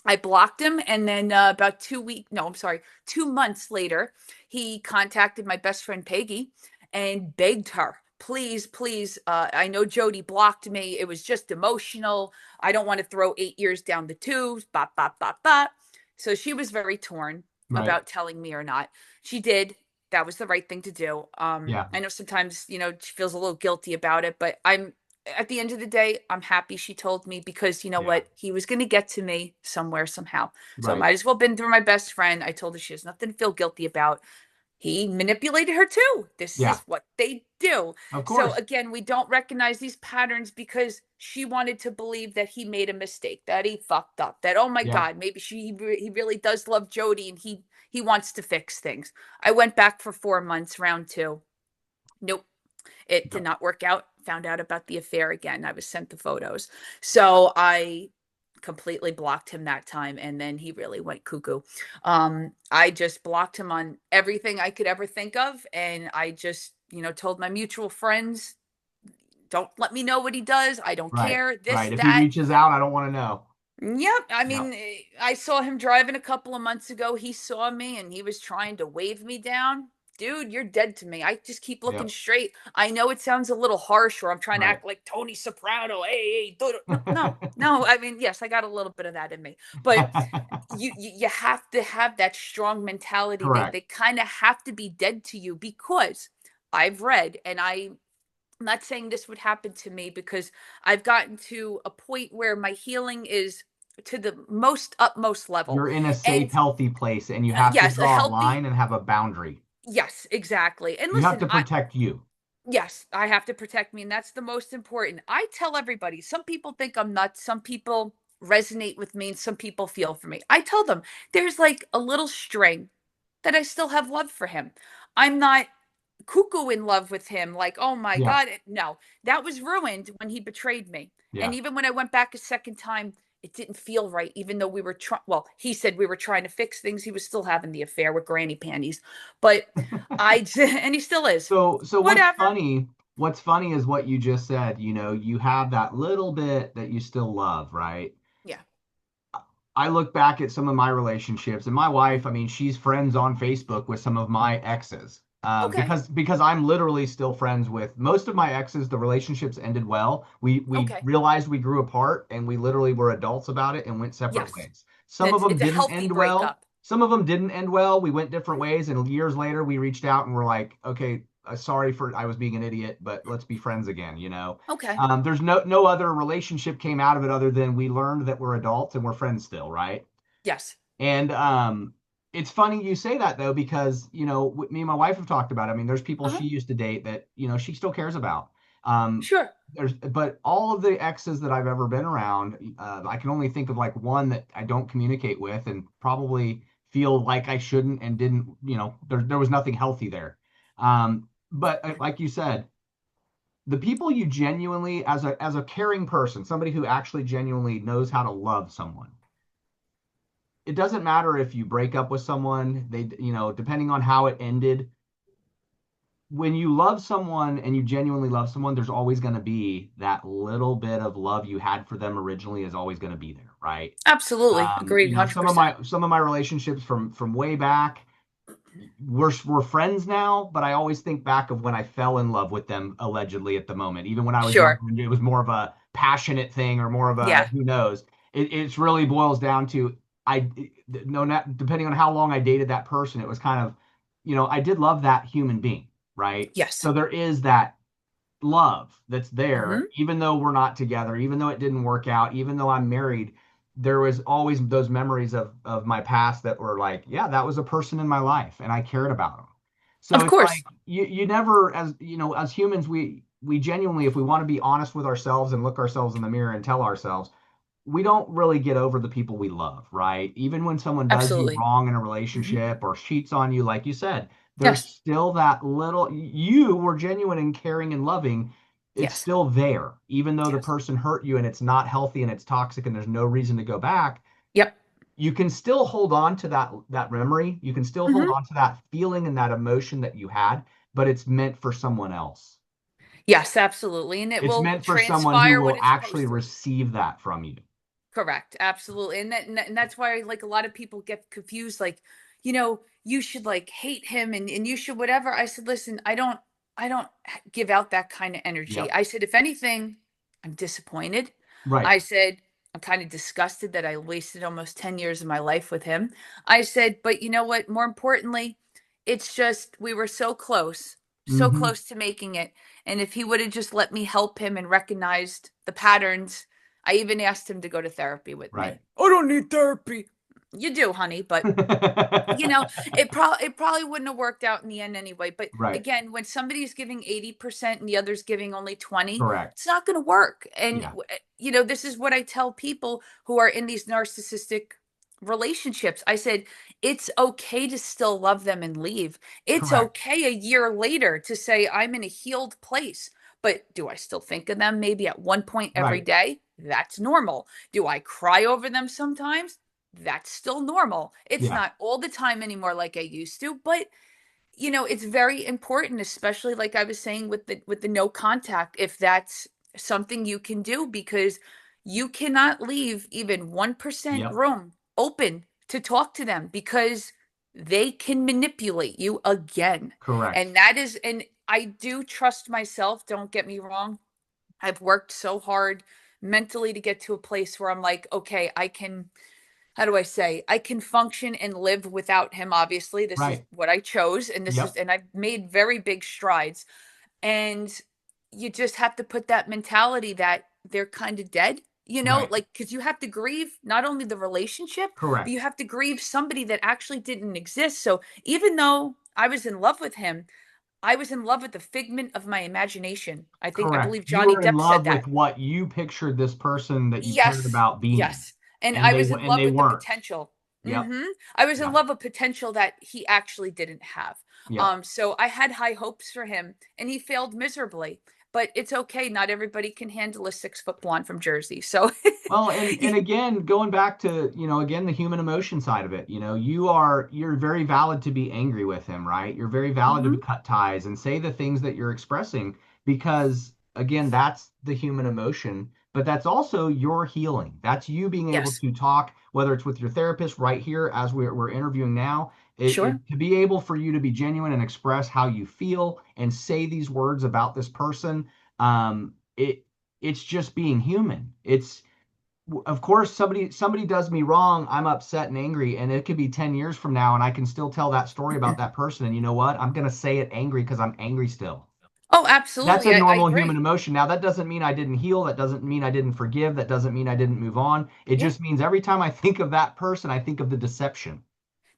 I blocked him. And then about 2 weeks, no, I'm sorry, 2 months later, he contacted my best friend Peggy and begged her, please, please. I know Jodi blocked me. It was just emotional. I don't want to throw 8 years down the tubes. Bop, bop, bop, bop. So she was very torn Right. about telling me or not. She did. That was the right thing to do. Yeah. I know sometimes, she feels a little guilty about it, but I'm at the end of the day, I'm happy she told me because you know Yeah. what? He was going to get to me somewhere, somehow. So it Right. might as well been through my best friend. I told her she has nothing to feel guilty about. He manipulated her too. This Yeah. is what they do. Of So course. again, we don't recognize these patterns because she wanted to believe that he made a mistake, that he fucked up, that oh my Yeah. god, maybe he really does love Jodi and he wants to fix things. I went back for 4 months, round 2. Nope. It did Yep. not work out. Found out about the affair again. I was sent the photos. So I completely blocked him that time. And then he really went cuckoo. I just blocked him on everything I could ever think of. And I just, told my mutual friends, don't let me know what he does. I don't Right. care. This, Right. If he that. reaches out, I don't want to know. Yep. I Yep. mean, I saw him driving a couple of months ago. He saw me and he was trying to wave me down. Dude, you're dead to me. I just keep looking Yep. straight. I know it sounds a little harsh, or I'm trying to Right. act like Tony Soprano. Hey, hey, no, no, no. I mean, yes, I got a little bit of that in me, but you have to have that strong mentality. They Correct. kind of have to be dead to you because I've read, and I'm not saying this would happen to me because I've gotten to a point where my healing is to the most utmost level. You're in a safe, And healthy place, and you have to yes, a draw a healthy, line and have a boundary. yes, exactly. And You have listen, to protect you. yes, I have to protect me, and that's the most important. I tell everybody, some people think I'm nuts, some people resonate with me, and some people feel for me. I tell them there's like a little string that I still have love for him. I'm not cuckoo in love with him, like, oh my Yeah. god, no, that was ruined when he betrayed me. And Yeah. even when I went back a second time, it didn't feel right, even though we were trying, well, he said we were trying to fix things. He was still having the affair with granny panties, but and he still is. So Whatever. what's funny is what you just said, you have that little bit that you still love, right? Yeah. I look back at some of my relationships, and my wife, I mean, she's friends on Facebook with some of my exes. Okay. Because I'm literally still friends with most of my exes. The relationships ended well. We Okay. realized we grew apart, and we literally were adults about it and went separate Yes. ways. Some of them It's a didn't healthy end well. breakup. Some of them didn't end well. We went different ways, and years later, we reached out and we're like, okay, sorry for I was being an idiot, but let's be friends again. Okay. There's no other relationship came out of it other than we learned that we're adults and we're friends still, right? Yes. And it's funny you say that though, because me and my wife have talked about it. I mean, there's people Uh-huh. she used to date that she still cares about. Um, Sure. but all of the exes that I've ever been around, I can only think of like one that I don't communicate with, and probably feel like I shouldn't and didn't, there was nothing healthy there. But like you said, the people you genuinely, as a caring person, somebody who actually genuinely knows how to love someone, it doesn't matter if you break up with someone, depending on how it ended, when you love someone and you genuinely love someone, there's always going to be that little bit of love you had for them originally is always going to be there, right? Absolutely. Agreed. Some of 100%. my relationships from way back, we're friends now, but I always think back of when I fell in love with them allegedly at the moment. Even when I was younger, Sure. it was more of a passionate thing or more of a Yeah. who knows. It's really boils down to I no not depending on how long I dated that person, it was kind of, I did love that human being, right? Yes. So there is that love that's there, Hmm. even though we're not together, even though it didn't work out, even though I'm married, there was always those memories of my past that were like, yeah, that was a person in my life and I cared about them. So Of it's like course. you never, as humans, we genuinely, if we want to be honest with ourselves and look ourselves in the mirror and tell ourselves, we don't really get over the people we love, right? Even when someone does you Absolutely. wrong in a Hmm. relationship or cheats on you, like you said, there's Yes. still that little, you were genuine and caring and loving. It's Yes. still there, even though the Yes. person hurt you and it's not healthy and it's toxic and there's no reason to go back. Yep. You can still hold on to that memory. You can still hold Hmm. on to that feeling and that emotion that you had, but it's meant for someone else. Yes, absolutely. And it It's will meant for someone who transpire when will it's actually supposed to. receive that from you. Correct. Absolutely. And that's why like a lot of people get confused like, you should like hate him and you should whatever. I said, listen, I don't give out that kind of energy. Yep. I said, if anything, I'm disappointed. Right. I said, I'm kind of disgusted that I wasted almost 10 years of my life with him. I said, but you know what? More importantly, it's just we were so Hmm. close to making it. And if he would have just let me help him and recognized the patterns, I even asked him to go to therapy with Right. me. I don't need therapy. You do, honey, but you know, it probably wouldn't have worked out in the end anyway. But Right. again, when somebody's giving 80% and the other's giving only 20, Correct. it's not going to work. And Yeah. this is what I tell people who are in these narcissistic relationships. I said, it's okay to still love them and leave. It's Correct. okay a year later to say, I'm in a healed place. But do I still think of them maybe at one point every Right. day? That's normal. Do I cry over them sometimes? That's still normal. It's Yeah. not all the time anymore like I used to, but it's very important, especially like I was saying with the no contact, if that's something you can do, because you cannot leave even 1% Yep. room open to talk to them because they can manipulate you again. Correct. And I do trust myself, don't get me wrong. I've worked so hard mentally to get to a place where I'm like, okay, I can, how do I say, I can function and live without him. Obviously, this is Right. what I chose, and Yep. and I've made very big strides. And you just have to put that mentality that they're kind of dead, Right. like, because you have to grieve not only the relationship, but you Correct. have to grieve somebody that actually didn't exist. So even though I was in love with him, I was in love with the figment of my imagination. I Correct. believe You Johnny were in Depp said love that. with what you pictured this person that you cared Yes, about being, yes. And and I they was in and love they with the weren't. potential. Yep. I was in Yep. love with potential that he actually didn't have. Yep. So I had high hopes for him, and he failed miserably. But it's okay. Not everybody can handle a 6 foot blonde from Jersey. So, Well, and again, going back to, again, the human emotion side of it, you're very valid to be angry with him, right? You're very valid to hmm cut ties and say the things that you're expressing because again, that's the human emotion, but that's also your healing. That's you being able yes, to talk, whether it's with your therapist right here as we're interviewing now, sure. to be able for you to be genuine and express how you feel and say these words about this person. It's just being human. It's of course somebody does me wrong, I'm upset and angry, and it could be 10 years from now and I can still tell that story about that person, and you know what, I'm going to say it angry because I'm angry still. Oh, That's absolutely. a I normal human agree. emotion. Now that doesn't mean I didn't heal, that doesn't mean I didn't forgive, that doesn't mean I didn't move on. It Yeah. just means every time I think of that person I think of the deception,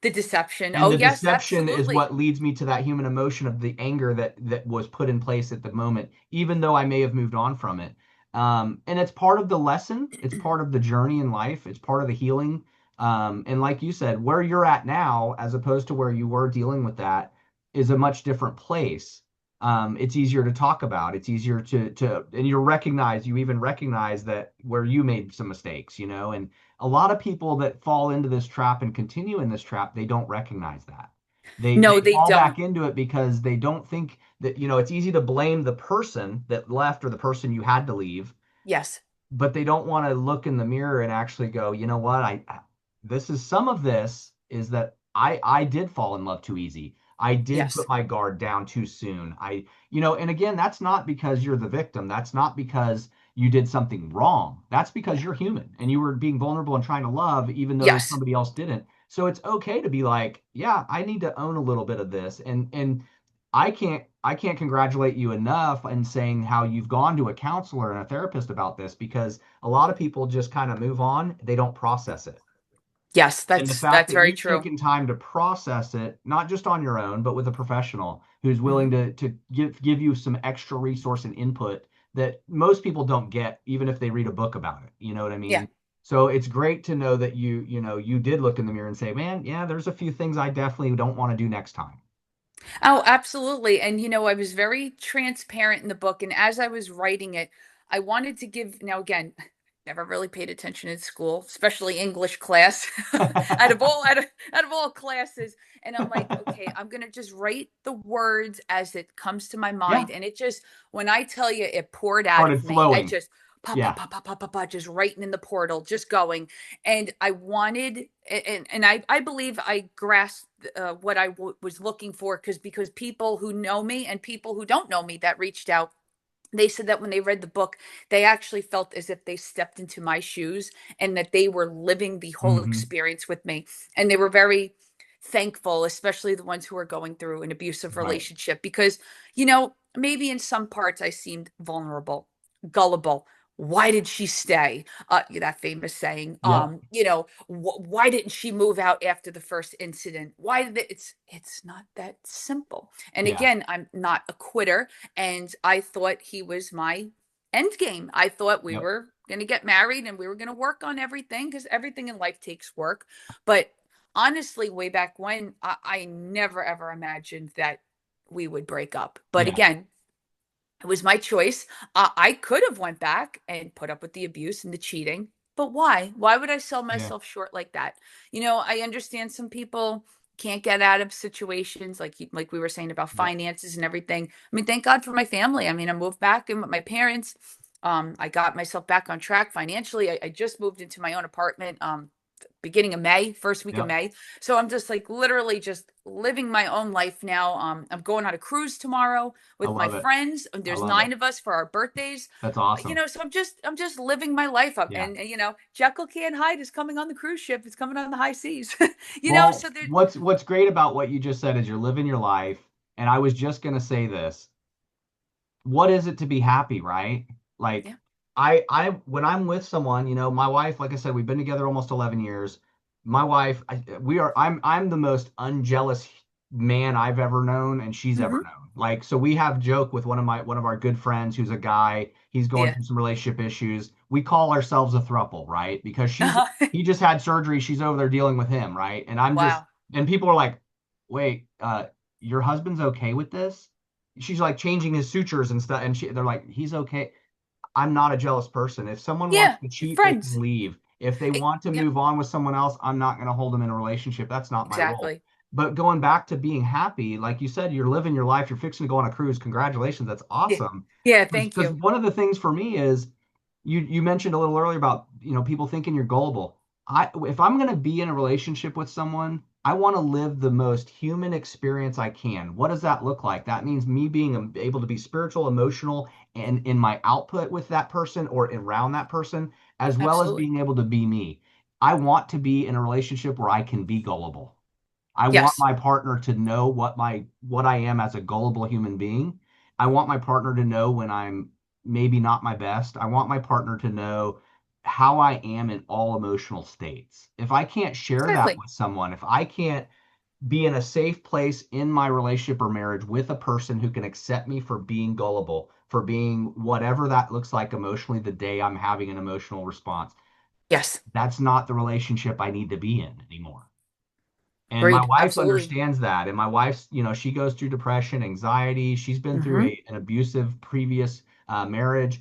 The deception. and Oh, the yes, deception is absolutely. what leads me to that human emotion of the anger that was put in place at the moment, even though I may have moved on from it. And it's part of the lesson, it's part of the journey in life, it's part of the healing. And like you said, where you're at now, as opposed to where you were dealing with that, is a much different place. It's easier to talk about. It's easier and you even recognize that where you made some mistakes, and a lot of people that fall into this trap and continue in this trap, they don't recognize that. No, They they fall back don't. into it because they don't think that, it's easy to blame the person that left or the person you had to leave, Yes. but they don't want to look in the mirror and actually go, you know what, this is some of this is that I did fall in love too easy. I did Yes. put my guard down too soon. And again, that's not because you're the victim. That's not because you did something wrong. That's because Yeah. you're human and you were being vulnerable and trying to love even though Yes. somebody else didn't. So it's okay to be like, yeah, I need to own a little bit of this. And I can't congratulate you enough in saying how you've gone to a counselor and a therapist about this, because a lot of people just kind of move on. They don't process it. Yes, And the that's fact that's that very you've true. taken time to process it, not just on your own, but with a professional who's willing Hmm. to give you some extra resource and input that most people don't get, even if they read a book about it. You know what I Yeah. mean? So it's great to know that you did look in the mirror and say, man, yeah, there's a few things I definitely don't want to do next time. Oh, absolutely. And I was very transparent in the book. And as I was writing it, I wanted to give, now again, never really paid attention in school, especially English class, out of all classes. And I'm like, okay, I'm gonna just write the words as it comes to my Yeah, mind. And it just, when I tell you, it poured out started of me. I flowing. just pop, pop, Yeah, pop, pop, pop, pop, pop, just writing in the portal, just going. And I wanted, and I believe I grasped what I was looking for, because people who know me and people who don't know me that reached out, they said that when they read the book, they actually felt as if they stepped into my shoes and that they were living the whole hmm, experience with me. And they were very thankful, especially the ones who are going through an abusive right. relationship, because, maybe in some parts I seemed vulnerable, gullible. Why did she stay? That famous saying. Yep. Why didn't she move out after the first incident? Why did it's not that simple. And Yeah. again, I'm not a quitter, and I thought he was my end game. I thought we Yep. were going to get married and we were going to work on everything, because everything in life takes work. But honestly, way back when, I never ever imagined that we would break up. But Yeah. again, it was my choice. I could have went back and put up with the abuse and the cheating, but why? Why would I sell Yeah. myself short like that? I understand some people can't get out of situations like we were saying about Yep. finances and everything. I mean, thank God for my family. I mean, I moved back in with my parents. I got myself back on track financially. I just moved into my own apartment. Beginning of May, first week of Yep. May. So I'm just like literally just living my own life now. I'm going on a cruise tomorrow I with my love it. friends. I There's love it. 9 of us for our birthdays. That's awesome. So I'm just living my life up. Yeah. And Jekyll Can't Hide is coming on the cruise ship. It's coming on the high seas. Well, So there. what's great about what you just said is you're living your life. And I was just gonna say this. What is it to be happy, right? Like Yeah. I when I'm with someone, my wife, like I said, we've been together almost 11 years. My wife, I'm the most unjealous man I've ever known and she's ever Hmm. known. Like, so we have joke with one of our good friends who's a guy, he's going Yeah. through some relationship issues. We call ourselves a throuple, right? Because he just had surgery, she's over there dealing with him, right? Wow. And people are like, "Wait, your husband's okay with this?" She's like changing his sutures and stuff, and they're like, he's okay. I'm not a jealous person. If someone wants Yeah. to cheat, they can Friends. leave. If they want to Yeah. move on with someone else, I'm not going to hold them in a relationship. That's not my role. Exactly. But going back to being happy, like you said, you're living your life, you're fixing to go on a cruise. Congratulations. That's Yeah. awesome. Yeah. Thank Because you. one of the things for me is you mentioned a little earlier about, people thinking you're gullible. If I'm going to be in a relationship with someone, I want to live the most human experience I can. What does that look like? That means me being able to be spiritual, emotional, and in my output with that person or around that person, as well as Absolutely. being able to be me. I want to be in a relationship where I can be gullible. I want Yes. my partner to know what I am as a gullible human being. I want my partner to know when I'm maybe not my best. I want my partner to know how I am in all emotional states. If I can't share that Exactly. with someone, if I can't be in a safe place in my relationship or marriage with a person who can accept me for being gullible, for being whatever that looks like emotionally the day I'm having an emotional response, Yes. That's not the relationship I need to be in anymore. And my Agreed. wife Absolutely. understands that. And my wife's, she goes through depression, anxiety. She's been through Hmm. an abusive previous marriage.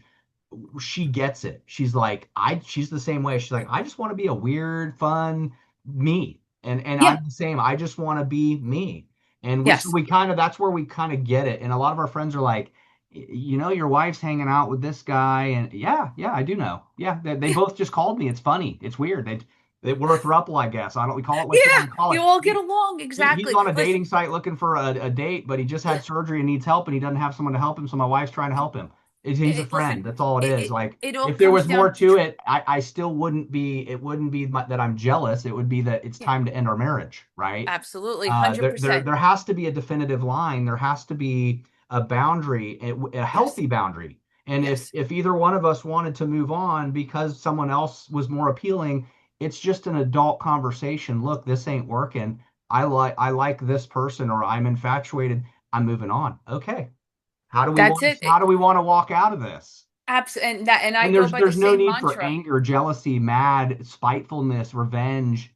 She gets it. She's the same way. She's like, I just want to be a weird, fun me. And Yeah. I'm the same. I just want to be me. And so Yes. we kind of, that's where we kind of get it. And a lot of our friends are like, your wife's hanging out with this guy. And yeah, yeah, I do know. Yeah, they both just called me. It's funny. It's weird. We're a throuple, I guess. I don't, we call it what you want Yeah. to call it. You all get along. He's Exactly. on a Listen. dating site looking for a date, but he just had surgery and needs help, and he doesn't have someone to help him. So my wife's trying to help him. He's a Listen. friend. That's all it It, is. it Like it all if there comes was more down to to it, I still wouldn't be. It wouldn't be that I'm jealous. It would be that it's yeah. time to end our marriage, right? Absolutely. 100%. There has to be a definitive line. There has to be a boundary, a Yes. healthy boundary. And Yes. if either one of us wanted to move on because someone else was more appealing, it's just an adult conversation. Look, this ain't working. I like this person, or I'm infatuated. I'm moving on. Okay. That's it. How do we want to walk out of this? And I And go by the there's no same need for mantra. anger, jealousy, mad, spitefulness, revenge.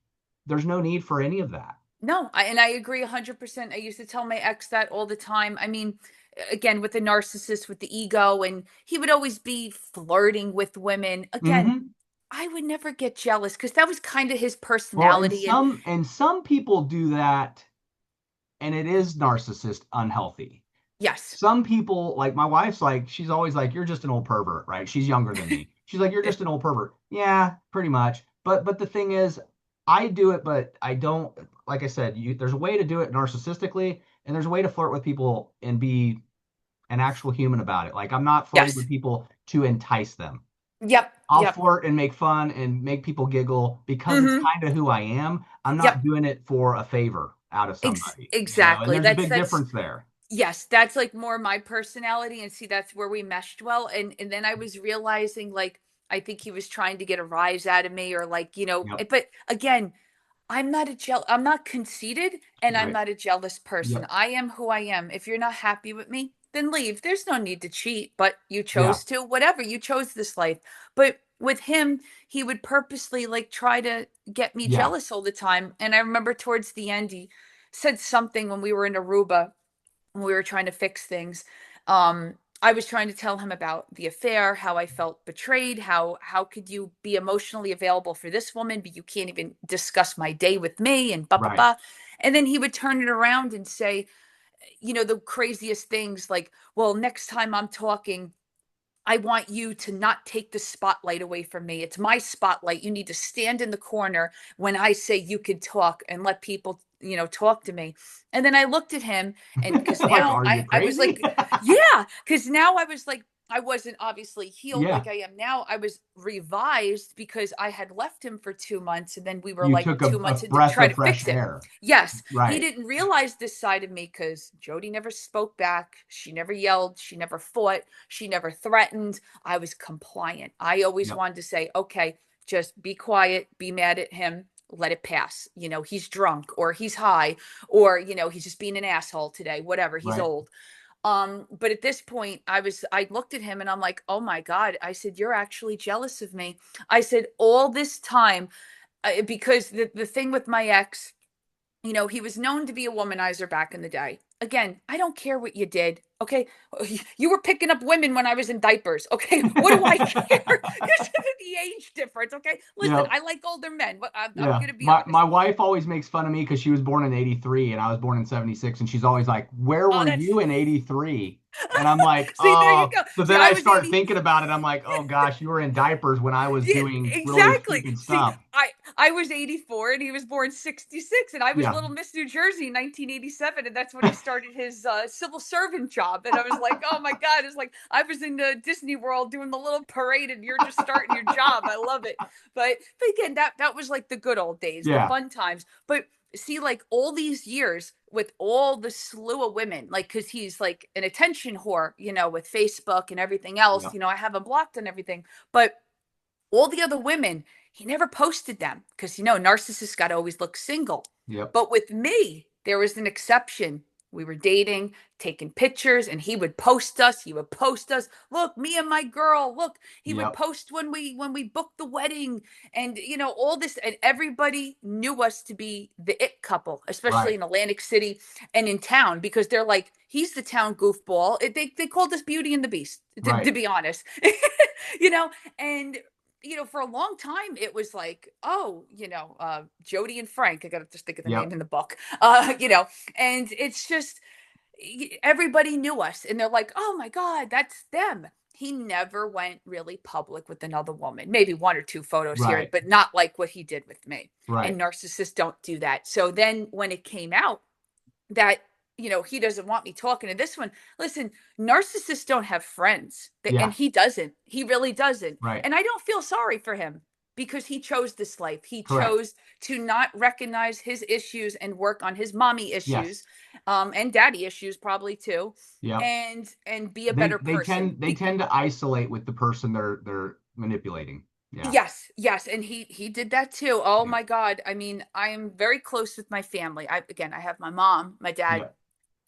There's no need for any of that. No, and I agree 100%. I used to tell my ex that all the time. I mean, again, with the narcissist, with the ego, and he would always be flirting with women. Again, Hmm. I would never get jealous because that was kind of his Well, personality. And and some people do that, and it is narcissist unhealthy. yes, Some people, like my wife's like, she's always like, you're just an old pervert, right? She's younger than me. She's like, you're just an old pervert. Yeah, pretty much. But the thing is, I do it, but I don't, like I said, there's a way to do it narcissistically, and there's a way to flirt with people and be an actual human about it. Like I'm not flirting with yes, people to entice them. yep, I'll yep, flirt and make fun and make people giggle because it's hmm, kind of who I am. I'm not yep, doing it for a favor out of somebody, and exactly. there's a big difference there. Yes, that's like more my personality. And see, that's where we meshed well. And then I was realizing, like, I think he was trying to get a rise out of me, or like, Yep. but again, I'm not conceited, and I'm Right. not a jealous person. Yep. I am who I am. If you're not happy with me, then leave. There's no need to cheat, but you Yeah. chose to, whatever, you chose this life. But with him, he would purposely like try to get me Yeah. jealous all the time. And I remember towards the end, he said something when we were in Aruba, when we were trying to fix things. I was trying to tell him about the affair, how I felt betrayed, how could you be emotionally available for this woman, but you can't even discuss my day with me, and blah blah Right. blah. And then he would turn it around and say, the craziest things like, well, next time I'm talking, I want you to not take the spotlight away from me. It's my spotlight. You need to stand in the corner when I say you could talk, and let people, talk to me. And then I looked at him, and because Like, now are you I was crazy? like, yeah, because now I was like, I wasn't obviously healed Yeah. like I am now. I was revised because I had left him for 2 months, and then we were You like took two a months into breath try of to fresh fix it. air. Yes, he Right. didn't realize this side of me because Jodi never spoke back. She never yelled. She never fought. She never threatened. I was compliant. I always Yep. wanted to say, okay, just be quiet, be mad at him, let it pass. He's drunk, or he's high, or, he's just being an asshole today, whatever, he's Right. old. But at this point, I looked at him and I'm like, oh my God. I said, you're actually jealous of me. I said, all this time, because the thing with my ex, he was known to be a womanizer back in the day. Again, I don't care what you did. Okay. You were picking up women when I was in diapers. Okay. What do I care? Because of the age difference. Okay. Listen, Yep. I like older men. But I'm Yeah. going to be My honest. wife always makes fun of me because she was born in 83 and I was born in 76. And she's always like, where Oh, were that's you in 83? And I'm like, see, there you oh. go. So See, then I I was start 80. thinking about it. I'm like, oh gosh, you were in diapers when I was Yeah, doing really exactly. stupid See, stuff. I was 84 and he was born 66, and I was Yeah. Little Miss New Jersey in 1987, and that's when he started his civil servant job. And I was like, oh my God, it's like I was in Disney World doing the little parade, and you're just starting your job. I love it. But again, that was like the good old days, the Yeah. fun times. But see, like all these years with all the slew of women, like because he's like an attention whore, with Facebook and everything else. Yep. I have him blocked and everything, but all the other women, he never posted them because narcissists got to always look single. Yep. But with me, there was an exception. We were dating, taking pictures, and he would post us. He would post us. Look, me and my girl. Look, he would Yep. post when we booked the wedding, and all this. And everybody knew us to be the it couple, especially Right. in Atlantic City and in town, because they're like, he's the town goofball. They called us Beauty and the Beast, to Right. be honest. you know, and for a long time, it was like, oh, Jodi and Frank. I got to just think of the name Yep. in the book. And it's just everybody knew us, and they're like, oh my God, that's them. He never went really public with another woman. Maybe one or two photos here, Right. but not like what he did with me. And Right. narcissists don't do that. So then when it came out that he doesn't want me talking to this one. Listen, narcissists don't have friends, and Yeah. he doesn't. He really doesn't. Right. And I don't feel sorry for him, because he chose this life. He Correct. chose to not recognize his issues and work on his mommy Yes. issues, and daddy issues probably too, Yep. and be a They better they person. tend they tend to isolate with the person they're manipulating. Yeah. Yes, yes, and he did that too. Oh Yep. my God. I mean, I am very close with my family. I have my mom, my dad, Yep.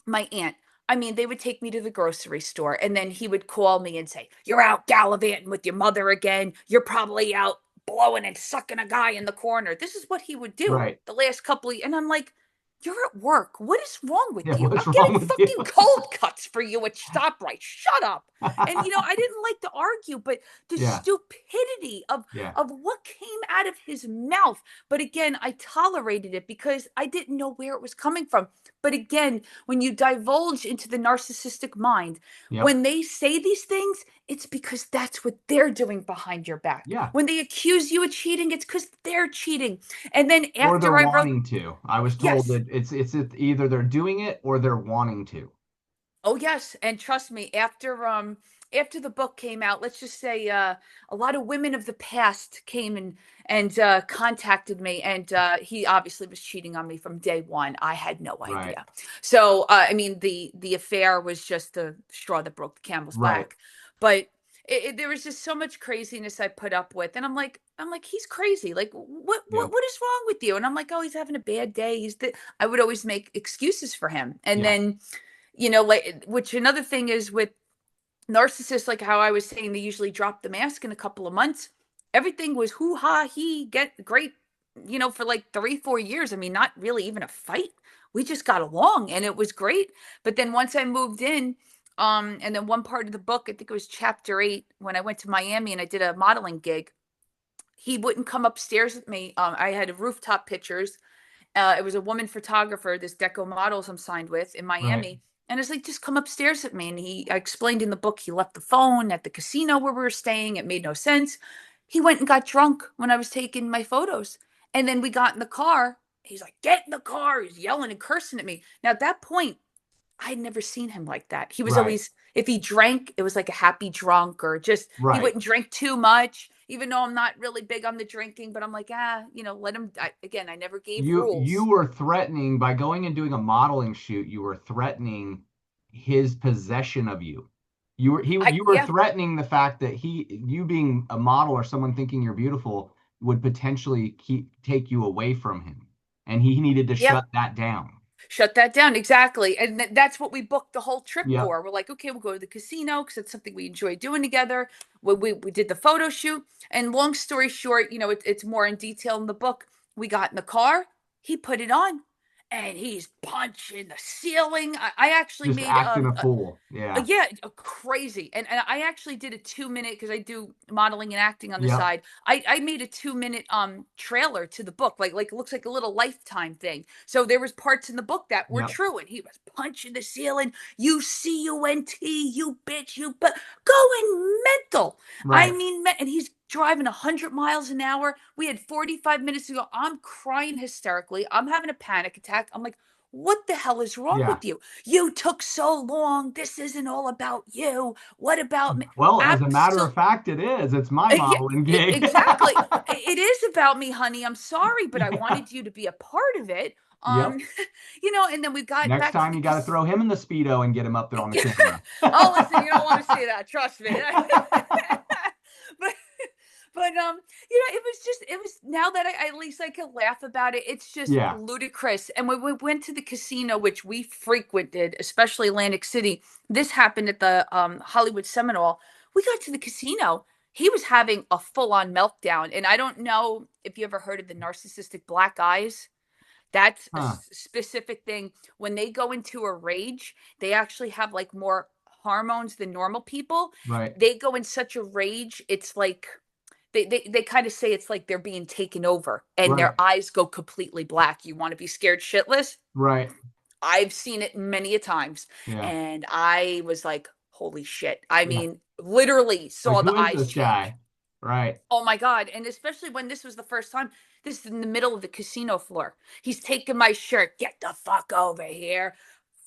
my aunt. I mean, they would take me to the grocery store, and then he would call me and say, "You're out gallivanting with your mother again. You're probably out blowing and sucking a guy in the corner." This is what he would do Right. the last couple of, and I'm like, "You're at work. What is wrong Yeah. with you? What's I'm getting wrong with you? fucking cold cuts for you at ShopRite. Shut up." And I didn't like to argue, but the Yeah. stupidity of Yeah. what came out of his mouth. But again, I tolerated it because I didn't know where it was coming from. But again, when you divulge into the narcissistic mind, Yep. when they say these things, it's because that's what they're doing behind your back. Yeah. When they accuse you of cheating, it's because they're cheating. And then Or they're after I wrote, wanting to. I was told yes, that it's either they're doing it or they're wanting to. oh yes, and trust me, after the book came out, let's just say a lot of women of the past came and contacted me, and he obviously was cheating on me from day one. I had no Right. idea. So I mean, the affair was just the straw that broke the camel's Right. back. But there was just so much craziness I put up with, and I'm like, he's crazy. Like, what Yep. what is wrong with you? And I'm like, oh, he's having a bad day. I would always make excuses for him, and Yeah. then like, which another thing is with narcissists, like how I was saying, they usually drop the mask in a couple of months. Everything was hoo ha, he get great, for like 3-4 years. I mean, not really even a fight. We just got along and it was great. But then once I moved in, and then one part of the book, I think it was chapter 8, when I went to Miami and I did a modeling gig, he wouldn't come upstairs with me. I had rooftop pictures. It was a woman photographer, this Deco Models I'm signed with in Right. Miami. And it's like, just come upstairs with me. And I explained in the book, he left the phone at the casino where we were staying. It made no sense. He went and got drunk when I was taking my photos. And then we got in the car. He's like, get in the car. He's yelling and cursing at me. Now, at that point, I'd never seen him like that. He was Right. always, if he drank, it was like a happy drunk, or just, he Right. wouldn't drink too much, even though I'm not really big on the drinking. But I'm like, let him. Again, I never gave You rules. were threatening by going and doing a modeling shoot, you were threatening his possession of you. You were Yeah, threatening the fact that you being a model or someone thinking you're beautiful would potentially take you away from him. And he needed to yeah. shut that down. Shut that down. Exactly. And that's what we booked the whole trip Yep. for. We're like, okay, we'll go to the casino because it's something we enjoy doing together. We did the photo shoot. And long story short, it's more in detail in the book. We got in the car, he put it on, and he's punching the ceiling. I actually Just made acting a fool. Yeah. yeah, crazy. And I actually did a 2 minute, because I do modeling and acting on the Yep. side. I made a 2 minute trailer to the book, like it looks like a little Lifetime thing. So there was parts in the book that were Yep. true, and he was punching the ceiling. You CUNT, you bitch, you but going mental. I Right. mean, and he's driving 100 miles an hour. We had 45 minutes to go. I'm crying hysterically. I'm having a panic attack. I'm like, what the hell is wrong Yeah. with you? You took so long. This isn't all about you. What about me? Well, as a matter of Absolutely. fact, it is. It's my Yeah, modeling gig. exactly. It is about me, honey. I'm sorry, but I Yeah. wanted you to be a part of it. Yep. Um, and then we got Next back to time the you got to throw him in the Speedo and get him up there on the camera. Oh, listen, you don't want to see that. Trust me. But but it was it was now that at least I can laugh about it. It's just Yeah. ludicrous. And when we went to the casino, which we frequented, especially Atlantic City, this happened at the Hollywood Seminole. We got to the casino. He was having a full on meltdown. And I don't know if you ever heard of the narcissistic black eyes. That's a Huh. specific thing. When they go into a rage, they actually have like more hormones than normal people. Right. They go in such a rage, it's like they kind of say it's like they're being taken over and Right. their eyes go completely black. You want to be scared shitless? Right. I've seen it many a times. Yeah. And I was like, holy shit. I Yeah. mean, literally Like, saw who the is eyes this change. guy? Right. Oh my God. And especially when this was the first time, this is in the middle of the casino floor. He's taking my shirt. Get the fuck over here.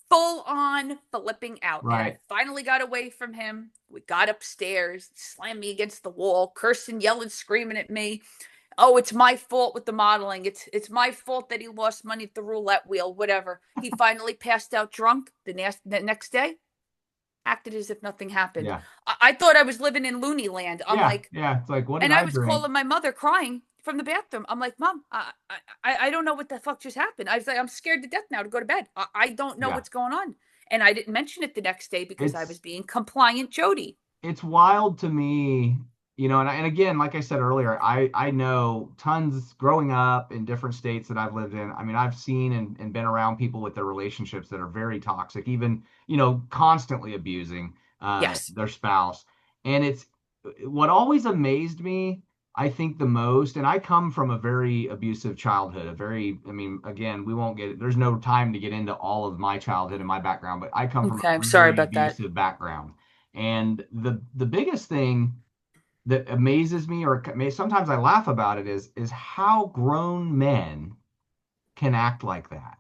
Full on flipping out. And I Right. finally got away from him. We got upstairs, slammed me against the wall, cursing, yelling, screaming at me. Oh, it's my fault with the modeling. It's my fault that he lost money at the roulette wheel, whatever. He finally passed out drunk the next day, acted as if nothing happened. Yeah. I thought I was living in Looney Land. I'm Yeah. like, Yeah. It's like, what did and I I was drink? calling my mother crying from the bathroom. I'm like, Mom, I don't know what the fuck just happened. I was like, I'm scared to death now to go to bed. I don't know Yeah. what's going on. And I didn't mention it the next day because I was It's being compliant Jody. it's wild to me, and again, like I said earlier, I know tons growing up in different states that I've lived in. I mean, I've seen and been around people with their relationships that are very toxic, even, constantly abusing Yes. their spouse. And it's what always amazed me, I think the most, and I come from a very abusive childhood, I mean, again, we won't get, there's no time to get into all of my childhood and my background, but I come from Okay. I'm a sorry very about that. abusive background. And the biggest thing that amazes me, or sometimes I laugh about it, is how grown men can act like that.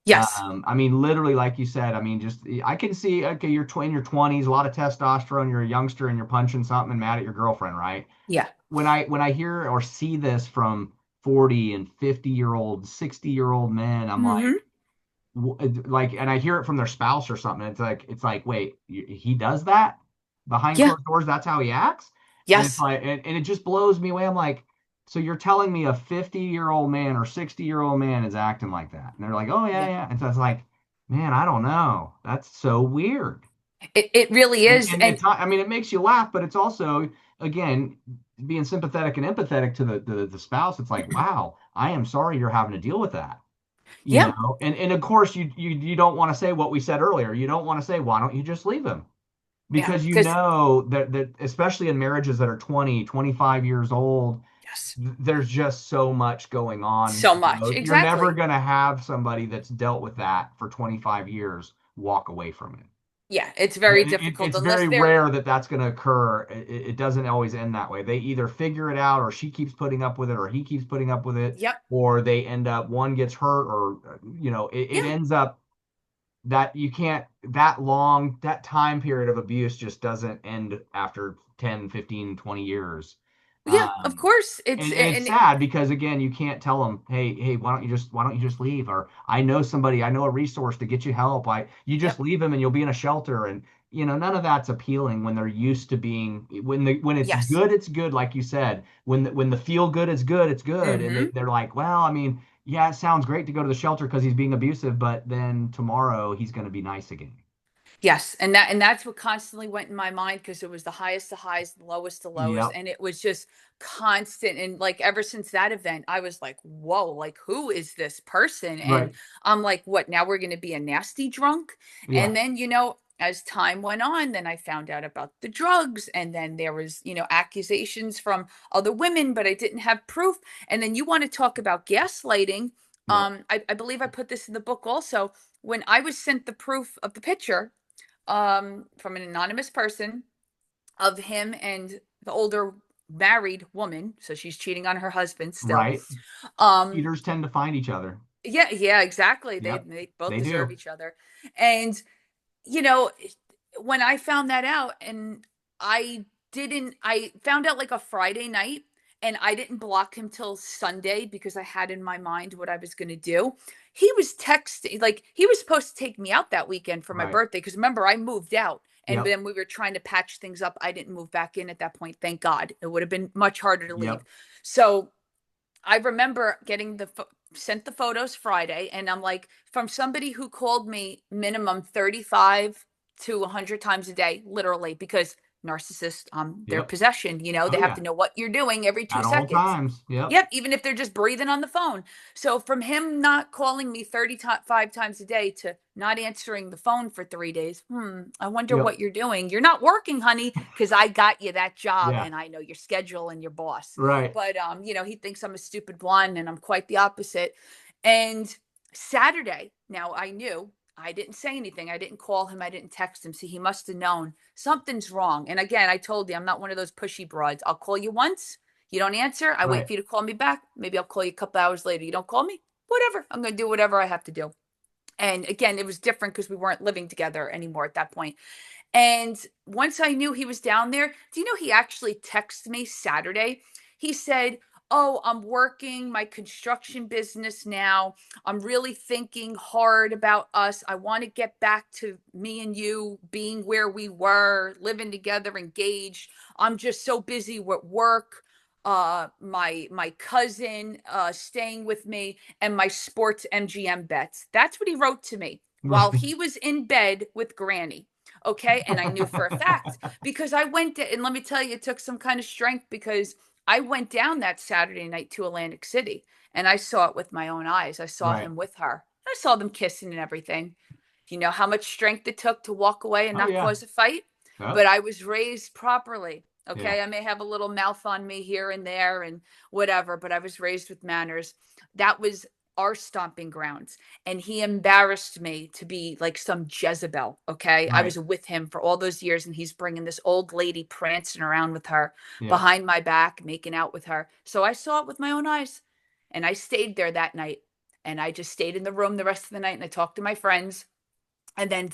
Yes. I mean, literally, like you said, I mean, just I can see, okay, you're in your 20s, a lot of testosterone, you're a youngster and you're punching something and mad at your girlfriend, right? Yeah. When I hear or see this from 40 and 50-year-old, 60-year-old men, I'm Mm-hmm. like, and I hear it from their spouse or something. It's like, wait, he does that behind Yeah. closed doors? That's how he acts? And it's Yes. like, and it just blows me away. I'm like, so you're telling me a 50-year-old man or 60-year-old man is acting like that? And they're like, oh yeah, Yeah. yeah. And so it's like, man, I don't know. That's so weird. It really And is. and And it's not, I mean, it makes you laugh, but it's also, again, being sympathetic and empathetic to the spouse. It's like, wow, I am sorry you're having to deal with that. yeah. And of course you don't want to say what we said earlier. You don't want to say, why don't you just leave him? Yeah. Because you Because know that especially in marriages that are 20, 25 years old, yes. there's just so much going on. So much. You're never Exactly. going to have somebody that's dealt with that for 25 years walk away from it. Yeah. It's very difficult It's unless very they're rare that that's going to occur. It doesn't always end that way. They either figure it out, or she keeps putting up with it, or he keeps putting up with it, yep. or they end up, one gets hurt, or it Yeah. ends up that you can't, that long, that time period of abuse just doesn't end after 10, 15, 20 years. Yeah, of um, course. It's and it's sad because, again, you can't tell them, hey, why don't you just leave? Or I know somebody, I know a resource to get you help. You just yep. leave them and you'll be in a shelter. And none of that's appealing when they're used to being, when it's Yes. good, it's good, like you said. When the feel good is good, it's good. And Mm-hmm. they're like, well, I mean, yeah, it sounds great to go to the shelter because he's being abusive, but then tomorrow he's going to be nice again. Yes, and that's what constantly went in my mind because it was the highest to highs, the lowest to lows, Yep. and it was just constant. And like ever since that event, I was like, "Whoa! Like who is this person?" And Right. I'm like, "What? Now we're going to be a nasty drunk?" Yeah. And then as time went on, then I found out about the drugs, and then there was accusations from other women, but I didn't have proof. And then you want to talk about gaslighting? Yep. I believe I put this in the book also. When I was sent the proof of the picture from an anonymous person of him and the older married woman, so she's cheating on her husband still. Right. um Cheaters tend to find each other. yeah, yeah, exactly. they Yep. they both They deserve do. each other. And you know when I found that out, and I found out like a Friday night, and I didn't block him till Sunday because I had in my mind what I was going to do. He was texting, like he was supposed to take me out that weekend for my Right. birthday because remember I moved out, and Yep. then we were trying to patch things up. I didn't move back in at that point, thank God. It would have been much harder to leave. Yep. So I remember getting sent the photos Friday, and I'm like, from somebody who called me minimum 35 to 100 times a day, literally, because narcissists, their Yep. possession, they Oh have to yeah. know what you're doing every two At all seconds. times. Yep. Yep, even if they're just breathing on the phone. So from him not calling me 35 times a day to not answering the phone for 3 days, I wonder Yep. what you're doing. You're not working, honey, because I got you that job Yeah. and I know your schedule and your boss. Right. But he thinks I'm a stupid blonde and I'm quite the opposite. And Saturday, now I knew I didn't say anything. I didn't call him. I didn't text him. See, he must have known something's wrong. And again, I told you I'm not one of those pushy broads. I'll call you once. You don't answer. I wait Right. for you to call me back. Maybe I'll call you a couple hours later. You don't call me. Whatever. I'm going to do whatever I have to do. And again, it was different because we weren't living together anymore at that point. And once I knew he was down there, do you know he actually texted me Saturday? He said, "Oh, I'm working my construction business now. I'm really thinking hard about us. I want to get back to me and you being where we were, living together, engaged. I'm just so busy with work. My cousin staying with me and my sports MGM bets." That's what he wrote to me while Right. he was in bed with Granny. Okay. And I knew for a fact because I went to, and let me tell you, it took some kind of strength because I went down that Saturday night to Atlantic City and I saw it with my own eyes. I saw Right. him with her. I saw them kissing and everything. Do you know how much strength it took to walk away and Oh not yeah. cause a fight? But Yep. I was raised properly. Yeah. Okay. I may have a little mouth on me here and there and whatever, but I was raised with manners. That was our stomping grounds. And he embarrassed me to be like some Jezebel. Okay. I Right. was with him for all those years, and he's bringing this old lady prancing around with her Yeah. behind my back, making out with her. So I saw it with my own eyes. And I stayed there that night. And I just stayed in the room the rest of the night and I talked to my friends. And then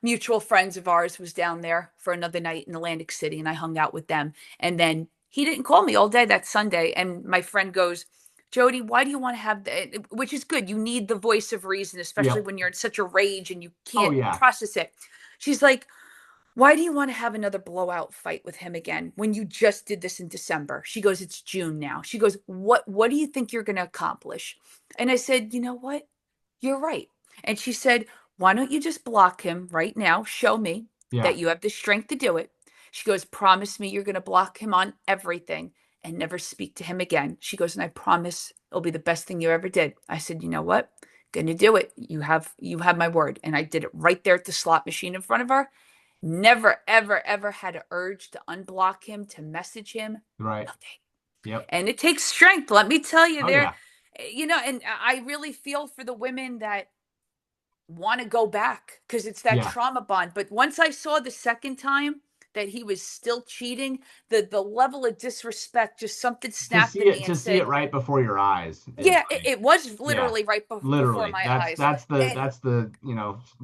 mutual friends of ours was down there for another night in Atlantic City, and I hung out with them. And then he didn't call me all day that Sunday. And my friend goes, "Jodi, why do you want to have that?" Which is good. You need the voice of reason, especially Yep. when you're in such a rage and you Oh can't yeah. process it. She's like, "Why do you want to have another blowout fight with him again when you just did this in December?" She goes, "It's June now." She goes, What do you think you're going to accomplish?" And I said, "You know what? You're right." And she said, "Why don't you just block him right now? Show me Yeah. that you have the strength to do it." She goes, "Promise me you're going to block him on everything and never speak to him again." She goes, "And I promise it'll be the best thing you ever did." I said, "You know what? Going to do it. You have my word." And I did it right there at the slot machine in front of her. Never, ever, ever had an urge to unblock him, to message him. Right. Nothing. Yep. And it takes strength. Let me tell you, Oh yeah. and I really feel for the women that want to go back because it's that Yeah. trauma bond. But once I saw the second time that he was still cheating, the level of disrespect, just something snapped in me To and see it said, right before your eyes is yeah, it, like, it was yeah, literally right before literally. my That's eyes. And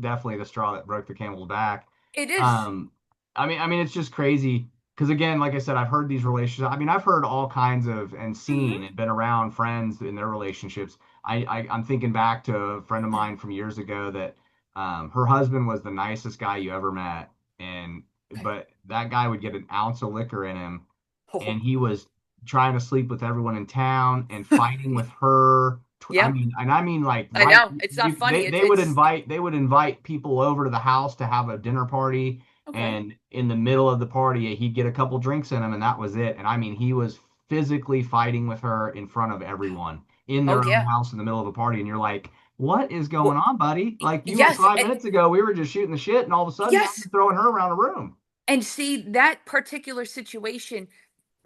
definitely the straw that broke the camel's back. it is. Um, I mean it's just crazy because again, like I said, I've heard these relationships. I mean, I've heard all kinds of and seen Hmm. and been around friends in their relationships. I'm thinking back to a friend of mine from years ago that her husband was the nicest guy you ever met, and Okay. but that guy would get an ounce of liquor in him Oh. and he was trying to sleep with everyone in town and fighting with her. Yeah, I mean like I right know. It's not funny. they would invite people over to the house to have a dinner party, Okay. and in the middle of the party he'd get a couple drinks in him and that was it. And I mean he was physically fighting with her in front of everyone in Oh their own yeah. house in the middle of a party, and you're like, what is going Well, on, buddy? Like you were yes, 5 minutes ago, we were just shooting the shit, and all of a sudden now yes. you're throwing her around a room. And see that particular situation,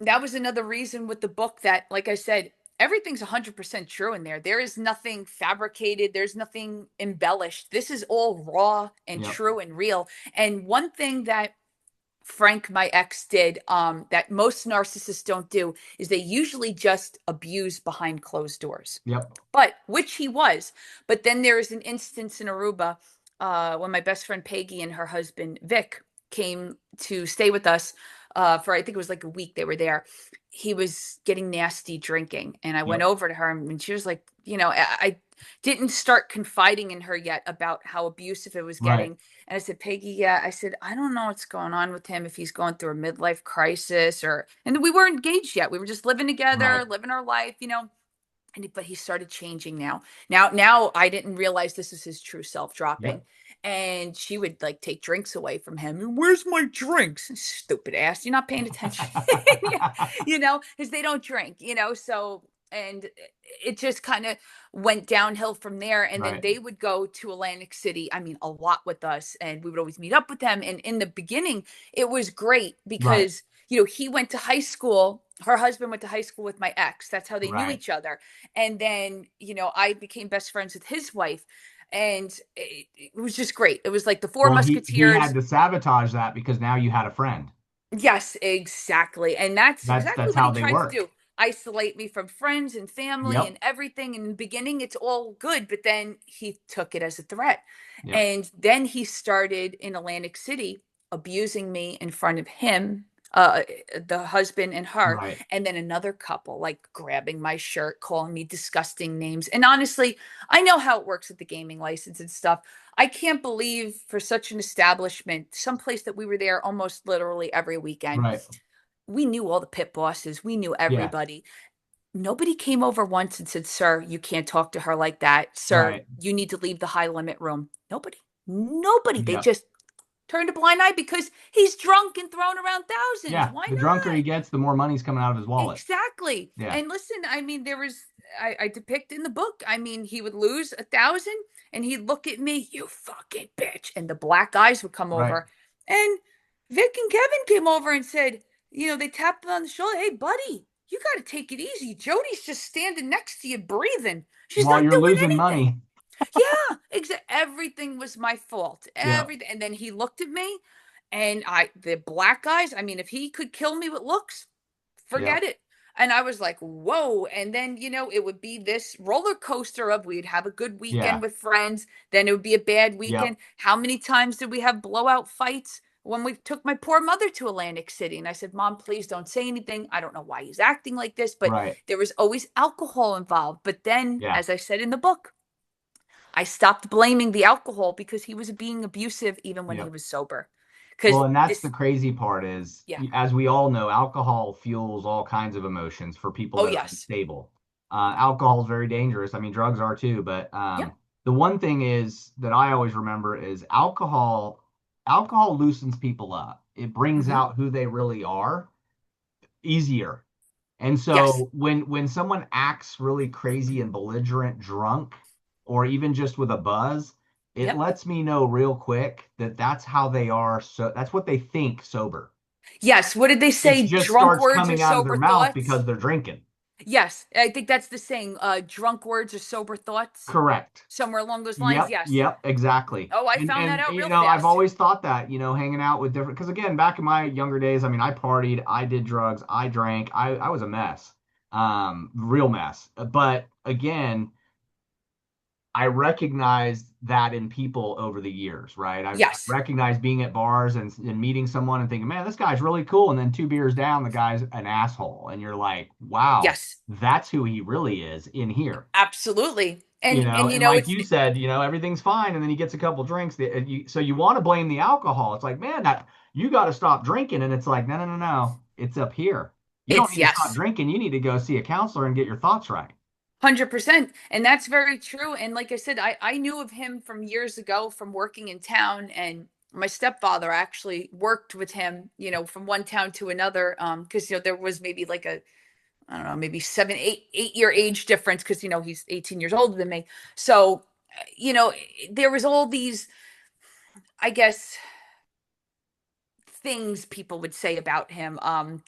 that was another reason with the book that, like I said, everything's 100% true in there. There is nothing fabricated, there's nothing embellished. This is all raw and Yep. true and real. And one thing that Frank, my ex, did that most narcissists don't do is they usually just abuse behind closed doors. Yep. But which he was. But then there is an instance in Aruba when my best friend Peggy and her husband Vic came to stay with us for I think it was like a week they were there. He was getting nasty drinking, and I went Yep. over to her, and she was like, I didn't start confiding in her yet about how abusive it was Right. getting. And I said, "Peggy, yeah," I said, "I don't know what's going on with him, if he's going through a midlife crisis or," and we weren't engaged yet. We were just living together, Right. living our life. but he started changing now. Now I didn't realize this is his true self dropping. Yep. And she would like take drinks away from him. Where's my drinks? Stupid ass. You're not paying attention. Because they don't drink, so and it just kind of went downhill from there. And then Right. they would go to Atlantic City, I mean, a lot with us, and we would always meet up with them. And in the beginning, it was great Right. because he went to high school. Her husband went to high school with my ex. That's how they knew Right. each other. And then, I became best friends with his wife. And it was just great. It was like the Four Well, he had Musketeers. to sabotage that because now you had a friend. Yes, exactly. And that's exactly That's what he how they tried to work. do. Isolate me from friends and family Yep. and everything. And in the beginning, it's all good, but then he took it as a threat. Yep. And then he started in Atlantic City abusing me in front of him, the husband and her, Right. and then another couple, like grabbing my shirt, calling me disgusting names. And honestly, I know how it works with the gaming license and stuff. I can't believe for such an establishment, someplace that we were there almost literally every weekend. Right. We knew all the pit bosses, we knew Yes. everybody. Nobody came over once and said, "Sir, you can't talk to her like that. Sir, Right. you need to leave the high limit room." Nobody. Nobody. They Yep. just turned a blind eye because he's drunk and throwing around thousands. Yeah. Why The drunker he not? gets, the more money's coming out of his wallet. Exactly. Yeah. And listen, I mean, there was I depict in the book. I mean, he would lose 1,000 and he'd look at me, "You fucking bitch," and the black eyes would come Right. over. And Vic and Kevin came over and said, they tapped him on the shoulder, "Hey, buddy, you got to take it easy. Jody's just standing next to you, breathing. She's While not you're doing losing anything." money. Yeah, everything was my fault. Yeah. Everything. And then he looked at me, and the black eyes. I mean, if he could kill me with looks, Yep. forget it. And I was like, whoa. And then, it would be this roller coaster of we'd have a good Yeah. weekend with friends. Then it would be a bad Yep. weekend. How many times did we have blowout fights when we took my poor mother to Atlantic City? And I said, "Mom, please don't say anything. I don't know why he's acting like this." But Right. there was always alcohol involved. But then, Yeah. as I said in the book, I stopped blaming the alcohol because he was being abusive even when he Yep. was sober. Well, Because and that's the this, crazy part is, yeah. as we all know, alcohol fuels all kinds of emotions for people Oh, that are yes. unstable. Alcohol is very dangerous. I mean, drugs are too, but Yep. the one thing is that I always remember is alcohol loosens people up. It brings Hmm. out who they really are easier. And Yes. so when someone acts really crazy and belligerent drunk, or even just with a buzz, it Yep. lets me know real quick that that's how they are. So that's what they think sober. Yes. What did they It say? just Drunk starts words or coming out of their sober mouth thoughts? because they're drinking. Yes. I think that's the saying. Drunk words or sober thoughts? Correct. Somewhere along those lines. Yep, Yes. yep, exactly. Oh, I And found that and out real I've fast. always thought that, hanging out with different, because again, back in my younger days, I mean, I partied, I did drugs, I drank, I was a mess. Real mess. But again, I recognized that in people over the years, right? I Yes. recognized being at bars and meeting someone and thinking, man, this guy's really cool. And then 2 beers down, the guy's an asshole. And you're like, wow, Yes. that's who he really is in here. Absolutely. And And like it's you said, everything's fine. And then he gets a couple drinks. So you want to blame the alcohol. It's like, man, that you got to stop drinking. And it's like, no, no, no, no. It's up here. You don't it's need to stop yes. drinking. You need to go see a counselor and get your thoughts right. 100%. And that's very true. And like I said, I knew of him from years ago from working in town. And my stepfather actually worked with him, from one town to another. Because, there was maybe like I don't know, maybe 7, 8 year age difference because, he's 18 years older than me. So, you know, there was all these, I guess, things people would say about him,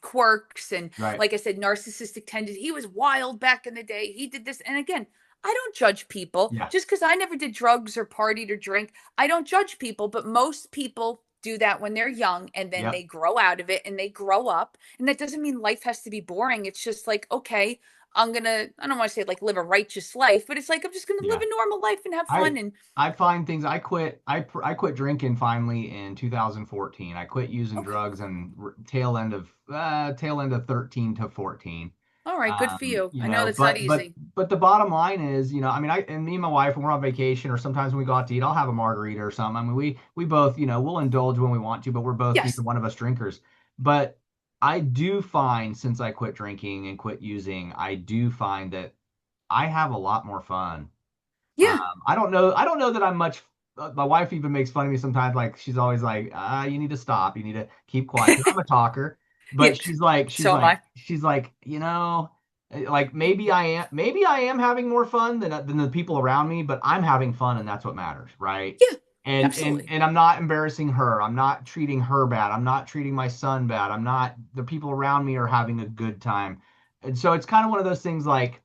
quirks, and Right. like I said, narcissistic tendencies. He was wild back in the day. He did this. And again, I don't judge people Yeah. just because I never did drugs or partied or drink. I don't judge people, but most people do that when they're young and then Yep. they grow out of it and they grow up. And that doesn't mean life has to be boring. It's just like, okay, I don't want to say like live a righteous life, but it's like, I'm just going to live Yeah. a normal life and have I fun. And I find things. I quit drinking finally in 2014. I quit using okay, drugs and tail end of 13 to 14. all right, good for you. I know that's not But easy. the bottom line is, I mean, I and me and my wife when we're on vacation or sometimes when we go out to eat, I'll have a margarita or something. I mean, we both, we'll indulge when we want to, but we're both neither Yes. one of us drinkers. But I do find since I quit drinking and quit using, I do find that I have a lot more fun. Yeah. I don't know that I'm much. My wife even makes fun of me sometimes. Like she's always like, you need to stop. You need to keep quiet. 'Cause I'm a talker, Yeah. but So am I. she's like, like maybe I am having more fun than the people around me, but I'm having fun, and that's what matters, right? Yeah. Absolutely. And I'm not embarrassing her. I'm not treating her bad. I'm not treating my son bad. I'm not. The people around me are having a good time, and so it's kind of one of those things like.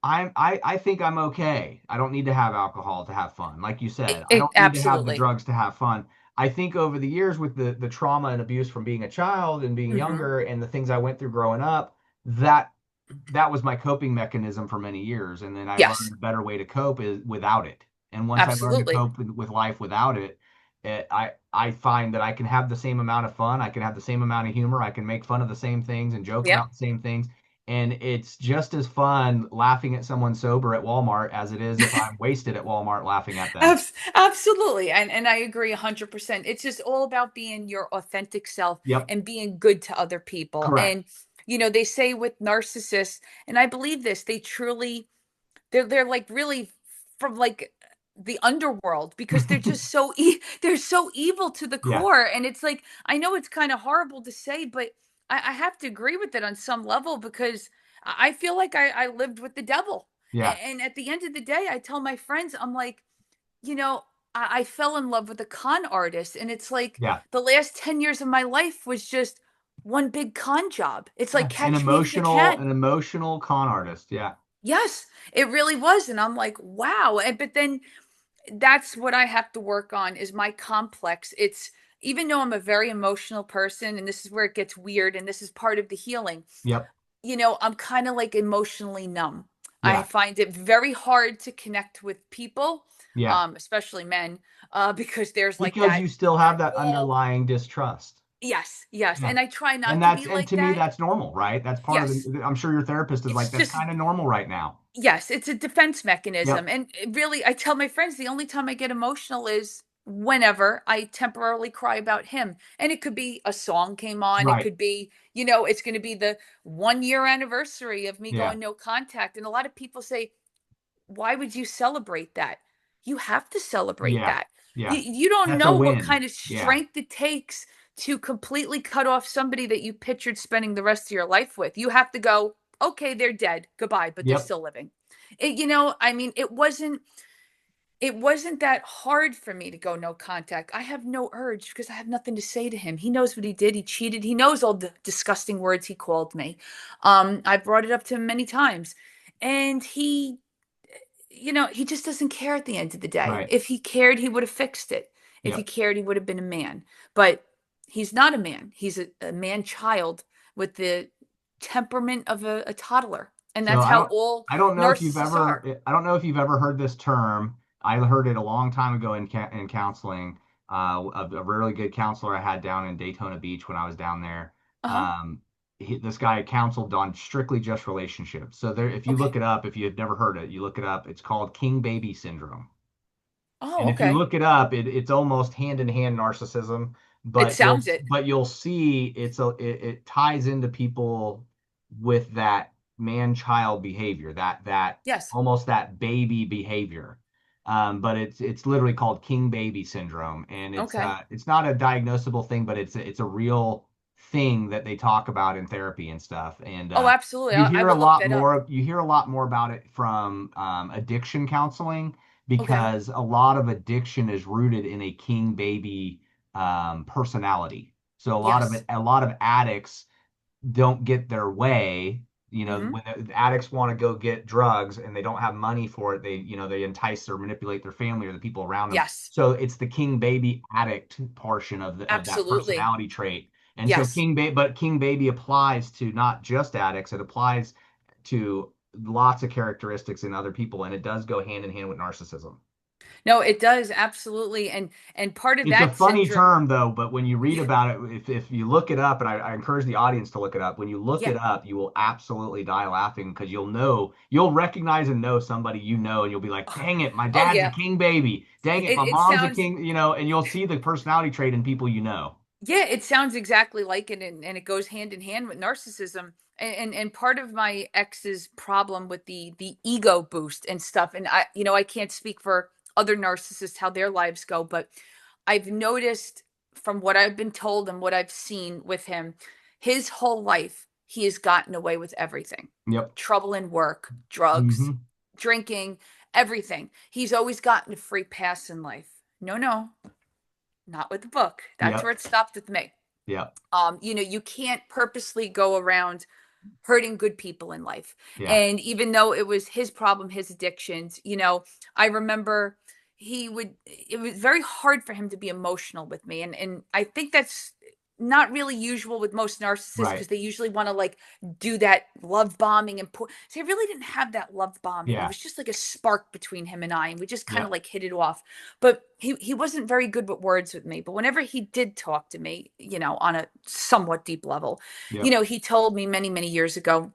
I think I'm okay. I don't need to have alcohol to have fun. Like you said, I don't need to have the Absolutely. drugs to have fun. I think over the years with the trauma and abuse from being a child and being Hmm. younger and the things I went through growing up, that was my coping mechanism for many years. And then I learned Yes. a better way to cope is without it. And once I learned to Absolutely. cope with life without it, I find that I can have the same amount of fun. I can have the same amount of humor. I can make fun of the same things and joke Yep. about the same things. And it's just as fun laughing at someone sober at Walmart as it is if I'm wasted at Walmart laughing at them. Absolutely. And I agree 100%. It's just all about being your authentic self Yep. and being good to other people. Correct. And, they say with narcissists, and I believe this, they truly, they're like really from like the underworld because they're just they're so evil to the Yeah. core. And it's like, I know it's kind of horrible to say, but I have to agree with it on some level because I feel like I lived with the devil. Yeah. And at the end of the day, I tell my friends, I'm like, I fell in love with a con artist, and it's like Yeah. the last 10 years of my life was just one big con job. It's like Yeah. catch me if you can. An emotional con artist. Yeah. Yes, it really was. And I'm like, wow. But then that's what I have to work on is my complex. It's even though I'm a very emotional person, and this is where it gets weird, and this is part of the healing, Yep. I'm kind of like emotionally numb. I Yeah. find it very hard to connect with people, Yeah. especially men, because there's like Because that you still that have that wall. underlying distrust. Yes, yes, Yeah. and I try not to be And like to me, that. that's normal, right? That's part of Yes, the, I'm sure your therapist is like, it's that's just kind of normal right now. yes, it's a defense mechanism. Yep. And really, I tell my friends the only time I get emotional is whenever I temporarily cry about him. And it could be a song came on, it Right. could be, it's going to be the 1 year anniversary of me Yeah. going no contact. And a lot of people say, why would you celebrate that? You have to celebrate Yeah. that. You, Yeah. you don't That's a know what win. kind of Yeah. strength it takes to completely cut off somebody that you pictured spending the rest of your life with. You have to go, okay, they're dead. Goodbye, but they're Yep. still living. I mean, it wasn't that hard for me to go no contact. I have no urge because I have nothing to say to him. He knows what he did. He cheated. He knows all the disgusting words he called me. I brought it up to him many times. And he just doesn't care at the end of the day. Right. If he cared, he would have fixed it. If he Yep. cared, he would have been a man. But he's not a man. He's a man child with the temperament of a toddler. And So that's how all I don't know if you've narcissists are. ever I don't know if you've ever heard this term. I heard it a long time ago in counseling. A really good counselor I had down in Daytona Beach when I was down there. Uh-huh. Um, this guy counseled on strictly just relationships. So there, if you look Okay. it up, if you've never heard it, you look it up. It's called King Baby Syndrome. Oh, And if you okay. look it up, it's almost hand in hand narcissism, It sounds it. but you'll see it ties into people with that man-child behavior, that Yes. almost that baby behavior. But it's literally called king baby syndrome, and Okay. it's not a diagnosable thing, but it's a real thing that they talk about in therapy and stuff. And Oh, absolutely. I will look that up. you hear a lot more about it from addiction counseling Okay. because a lot of addiction is rooted in a king baby personality. So Yes. a lot of addicts don't get their way. You know, Hmm. when the addicts want to go get drugs and they don't have money for it, they entice or manipulate their family or the people around them. Yes. So it's the king baby addict portion of that Absolutely. personality trait. And so Yes. king baby applies to not just addicts, it applies to lots of characteristics in other people, and it does go hand in hand with narcissism. No, it does absolutely. And part of It's a that funny syndrome. term though, but when you read about it, if you look it up, and I encourage the audience to look it up, when you look Yeah. it up, you will absolutely die laughing because you'll recognize and know somebody you know, and you'll be like, dang it, my Oh, dad's a yeah. king baby. Dang it, my It mom's a sounds king, and you'll see the personality trait in people you know. Yeah, it sounds exactly like it, and it goes hand in hand with narcissism. And part of my ex's problem with the ego boost and stuff, and I can't speak for other narcissists how their lives go, but I've noticed from what I've been told and what I've seen with him, his whole life he has gotten away with everything. Yep. Trouble in work, drugs, Hmm. drinking, everything. He's always gotten a free pass in life. No, no, not with the book. That's Yep. where it stopped with me. Yep. You can't purposely go around hurting good people in life. Yeah. And even though it was his problem, his addictions, I remember it was very hard for him to be emotional with me. And I think that's not really usual with most narcissists Right. because they usually want to like do that love bombing and put. So I really didn't have that love bombing. It Yeah. was just like a spark between him and I, and we just kind of Yep. like hit it off. But he wasn't very good with words with me. But whenever he did talk to me, on a somewhat deep level, Yep. he told me many, many years ago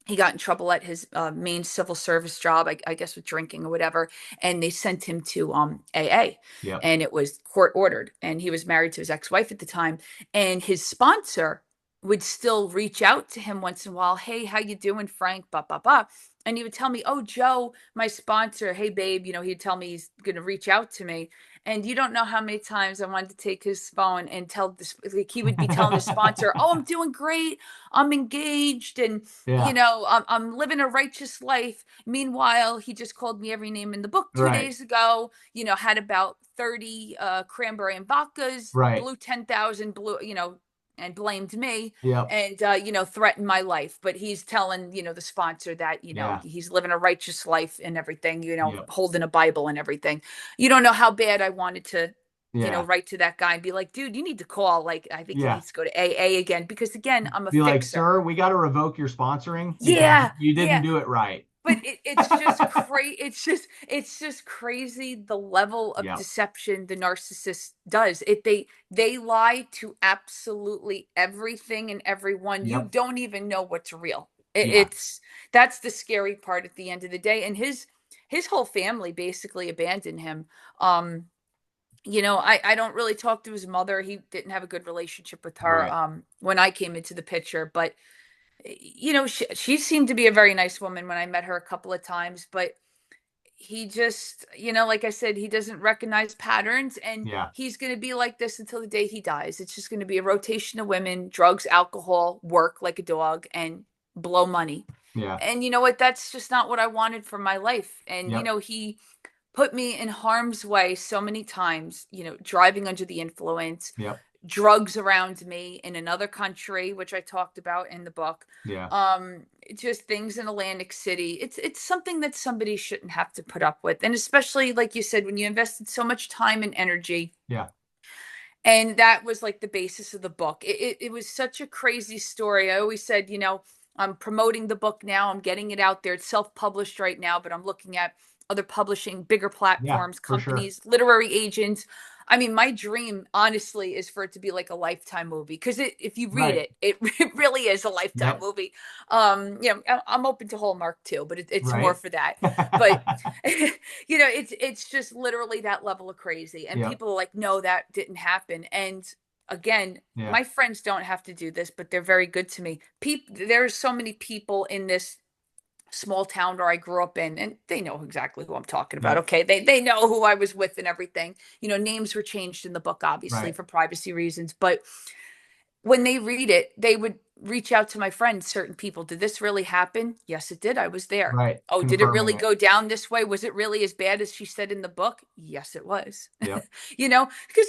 he got in trouble at his main civil service job, I guess with drinking or whatever, and they sent him to AA, Yep. and it was court ordered, and he was married to his ex-wife at the time, and his sponsor would still reach out to him once in a while. Hey, how you doing, Frank? Blah blah blah. And he would tell me, oh, Joe, my sponsor, hey babe, he'd tell me he's gonna reach out to me. And you don't know how many times I wanted to take his phone and tell this, like he would be telling the sponsor, oh, I'm doing great, I'm engaged, and Yeah. I'm living a righteous life. Meanwhile, he just called me every name in the book two Right. days ago. Had about 30 cranberry and vodkas, Right. blew 10,000, blew, and blamed me, Yep. and threatened my life. But he's telling the sponsor that Yeah. he's living a righteous life and everything. Yep. Holding a Bible and everything. You don't know how bad I wanted to Yeah. write to that guy and be like, dude, you need to call. Like, I think he Yeah. needs to go to AA again because, again, I'm a Be like, fixer. sir, we got to revoke your sponsoring because Yeah, you didn't yeah. do it right. But it's just crazy. It's just crazy the level of Yep. deception the narcissist does. They lie to absolutely everything and everyone. You Yep. don't even know what's real. It, Yeah. it's that's the scary part at the end of the day. And his whole family basically abandoned him. Um, I don't really talk to his mother. He didn't have a good relationship with her Right. when I came into the picture, but she seemed to be a very nice woman when I met her a couple of times, but he just, like I said, he doesn't recognize patterns, and Yeah. he's going to be like this until the day he dies. It's just going to be a rotation of women, drugs, alcohol, work like a dog, and blow money. Yeah. And you know what? That's just not what I wanted for my life. And, Yep. he put me in harm's way so many times, driving under the influence, Yep. drugs around me in another country, which I talked about in the book. Yeah. Just things in Atlantic City. It's something that somebody shouldn't have to put up with. And especially like you said, when you invested so much time and energy, Yeah. and that was like the basis of the book. It was such a crazy story. I always said, I'm promoting the book now. I'm getting it out there. It's self-published right now, but I'm looking at other publishing, bigger Yeah. platforms, For sure. companies, literary agents. I mean, my dream, honestly, is for it to be like a Lifetime movie because if you read Right. it, it really is a Lifetime Yep. movie. I'm open to Hallmark too, but it's more Right. for that. But it's just literally that level of crazy, and Yep. people are like, no, that didn't happen. And again, Yeah. my friends don't have to do this, but they're very good to me. There's so many people in this small town where I grew up in, and they know exactly who I'm talking about. Yep. Okay, they know who I was with and everything. Names were changed in the book, obviously Right. for privacy reasons, but when they read it, they would reach out to my friends, certain people. Did this really happen? Yes, it did. I was there. Right. Oh, did it really Confirming it. go down this way? Was it really as bad as she said in the book? Yes, it was. Yep. Because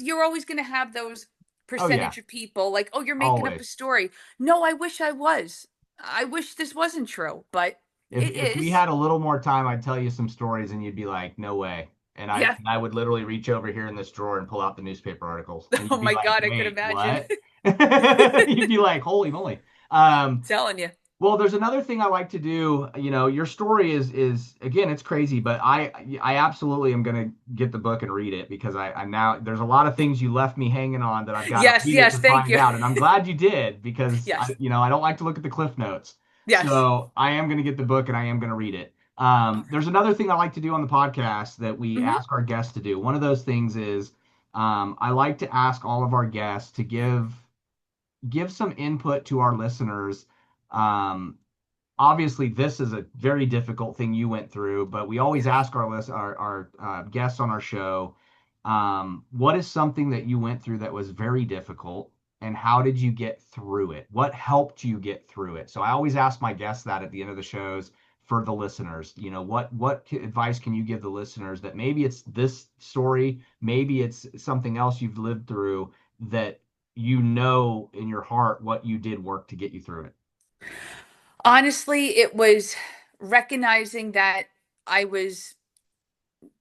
you're always going to have those Oh yeah. percentage of people like, oh, you're making up a Always. story. No, I wish I was. I wish this wasn't true, but it If we is. had a little more time, I'd tell you some stories and you'd be like, no way. And I Yeah. and I would literally reach over here in this drawer and pull out the newspaper articles. And Oh you'd be my like, God, I could wait, imagine. what? You'd be like, holy moly. Um, Telling you. well, there's another thing I like to do. Your story is again, it's crazy, but I absolutely am gonna get the book and read it because I'm now there's a lot of things you left me hanging on that I've got to Yes, read it yes, to thank find you. out. And I'm glad you did because Yes, I don't like to look at the cliff notes. yes. So I am gonna get the book and I am gonna read it. All There's another thing I like to do on the podcast that we right. ask our guests to do. One of those things is I like to ask all of our guests to give some input to our listeners. Um, Obviously, this is a very difficult thing you went through, but we always Yes. ask our guests on our show, what is something that you went through that was very difficult, and how did you get through it? What helped you get through it? So I always ask my guests that at the end of the shows for the listeners. What advice can you give the listeners that maybe it's this story, maybe it's something else you've lived through that you know in your heart what you did work to get you through it. Honestly, it was recognizing that I was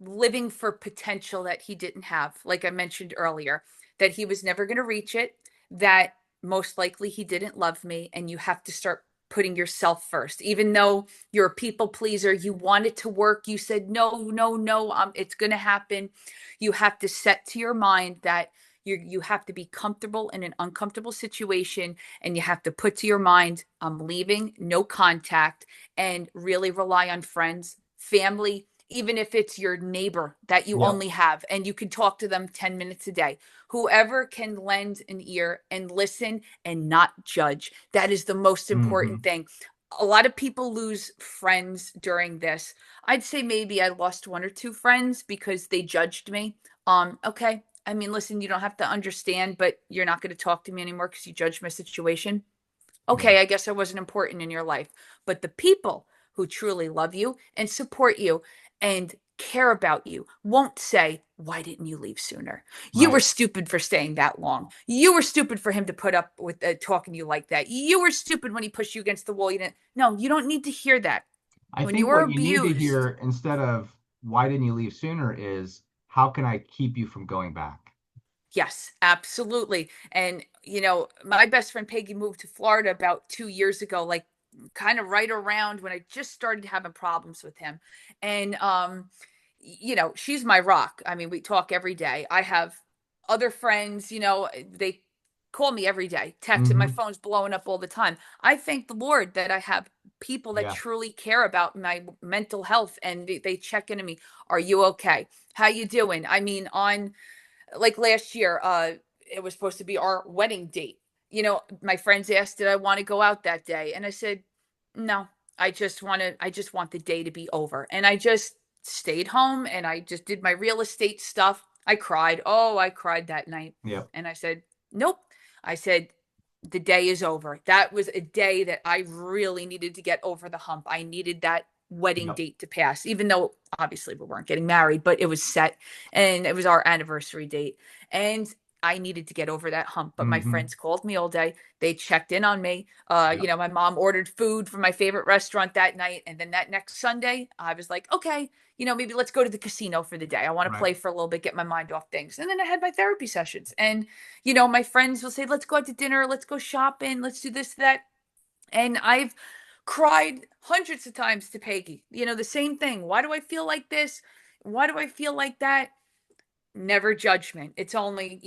living for potential that he didn't have. Like I mentioned earlier, that he was never going to reach it, that most likely he didn't love me, and you have to start putting yourself first. Even though you're a people pleaser, you want it to work, you said no, no, no, it's going to happen. You have to set to your mind that you have to be comfortable in an uncomfortable situation, and you have to put to your mind, I'm leaving, no contact, and really rely on friends, family, even if it's your neighbor that you Yep. only have and you can talk to them 10 minutes a day. Whoever can lend an ear and listen and not judge. That is the most Hmm. important thing. A lot of people lose friends during this. I'd say maybe I lost one or two friends because they judged me. Okay. I mean, listen, you don't have to understand, but you're not going to talk to me anymore because you judged my situation. Yeah. Okay, I guess I wasn't important in your life. But the people who truly love you and support you and care about you won't say, why didn't you leave sooner? You were Right. stupid for staying that long. You were stupid for him to put up with talking to you like that. You were stupid when he pushed you against the wall. You didn't. No, you don't need to hear that. I When you think were what you need to abused, hear instead of why didn't you leave sooner is how can I keep you from going back? yes, absolutely. And, my best friend Peggy moved to Florida about 2 years ago, like kind of right around when I just started having problems with him. And, she's my rock. I mean, we talk every day. I have other friends, they call me every day, text, and my Hmm. phone's blowing up all the time. I thank the Lord that I have people that Yeah. truly care about my mental health and they check into me. Are you okay? How you doing? I mean, on like last year, it was supposed to be our wedding date. My friends asked, did I want to go out that day? And I said, no, I just want the day to be over. And I just stayed home and I just did my real estate stuff. I cried. Oh, I cried that night. Yep. And I said, nope. I said, the day is over. That was a day that I really needed to get over the hump. I needed that wedding Yep. date to pass, even though obviously we weren't getting married, but it was set and it was our anniversary date. And I needed to get over that hump. But my Hmm. friends called me all day. They checked in on me. Yep. My mom ordered food from my favorite restaurant that night. And then that next Sunday, I was like, okay, maybe let's go to the casino for the day. I want to Right. play for a little bit, get my mind off things. And then I had my therapy sessions. And, my friends will say, let's go out to dinner, let's go shopping, let's do this, that. And I've cried hundreds of times to Peggy, the same thing. Why do I feel like this? Why do I feel like that? Never judgment. It's only,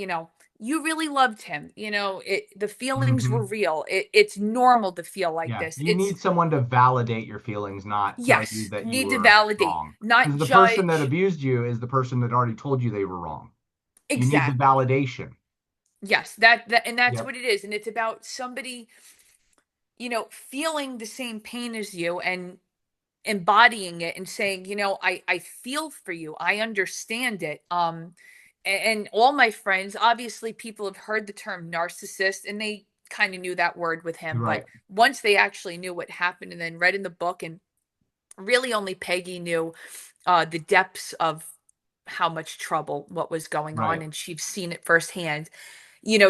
you really loved him. The feelings were Hmm. real. It's normal to feel like Yeah. this. You It's need someone to validate your feelings, not tell you yes, that you need to were validate, wrong. not Because the person that judge. abused you is the person that already told you they were wrong. You need the Exactly. validation. Yes, that and that's Yep. what it is. And it's about somebody, feeling the same pain as you and embodying it and saying, I feel for you. I understand it. And all my friends, obviously people have heard the term narcissist and they kind of knew that word with him, but Right. once they actually knew what happened and then read in the book, and really only Peggy knew the depths of how much trouble what was going on, Right. and she'd seen it firsthand.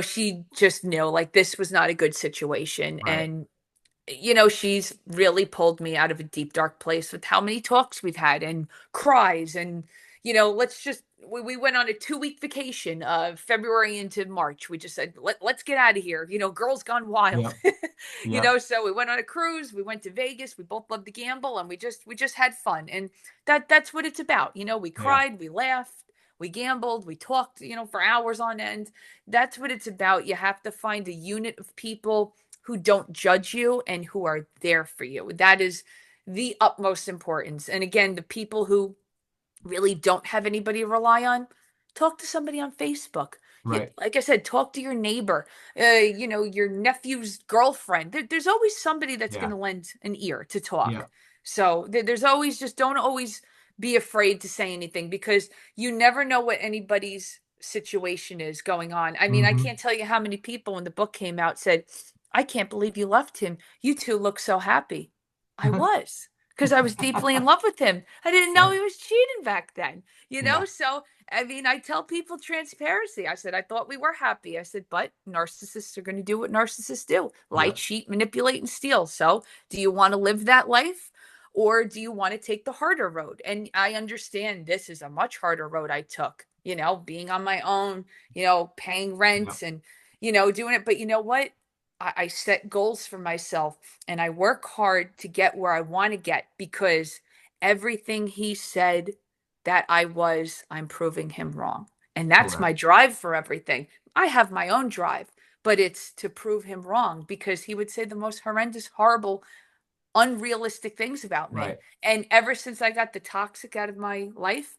She just knew like this was not a good situation. Right. And she's really pulled me out of a deep, dark place with how many talks we've had and cries. And, we went on a 2-week vacation, February into March. We just said, let's get out of here. Girls gone wild. Yep. Yep. So we went on a cruise. We went to Vegas. We both love to gamble and we just had fun. And that's what it's about. We Yeah. cried, we laughed, we gambled, we talked, for hours on end. That's what it's about. You have to find a unit of people who don't judge you and who are there for you. That is the utmost importance. And again, the people who really don't have anybody to rely on, talk to somebody on Facebook. Right. Like I said, talk to your neighbor, your nephew's girlfriend. There's always somebody that's going Yeah. to lend an ear to Yeah. talk. So there's always, just don't always be afraid to say anything, because you never know what anybody's situation is going on. I mean, I Hmm. can't tell you how many people when the book came out said, I can't believe you left him. You two look so happy. I was, because I was deeply in love with him. I didn't know Yep. he was cheating back then, Yeah. So I mean, I tell people transparency. I said, I thought we were happy. I said, but narcissists are going to do what narcissists do: lie, Yep. cheat, manipulate, and steal. So, do you want to live that life, or do you want to take the harder road? And I understand this is a much harder road I took, being on my own, paying Yep. rent and, doing it. But you know what? I set goals for myself and I work hard to get where I want to get, because everything he said that I'm proving him wrong. And that's my Correct. drive for everything. I have my own drive, but it's to prove him wrong, because he would say the most horrendous, horrible, unrealistic things about me. Right. And ever since I got the toxic out of my life,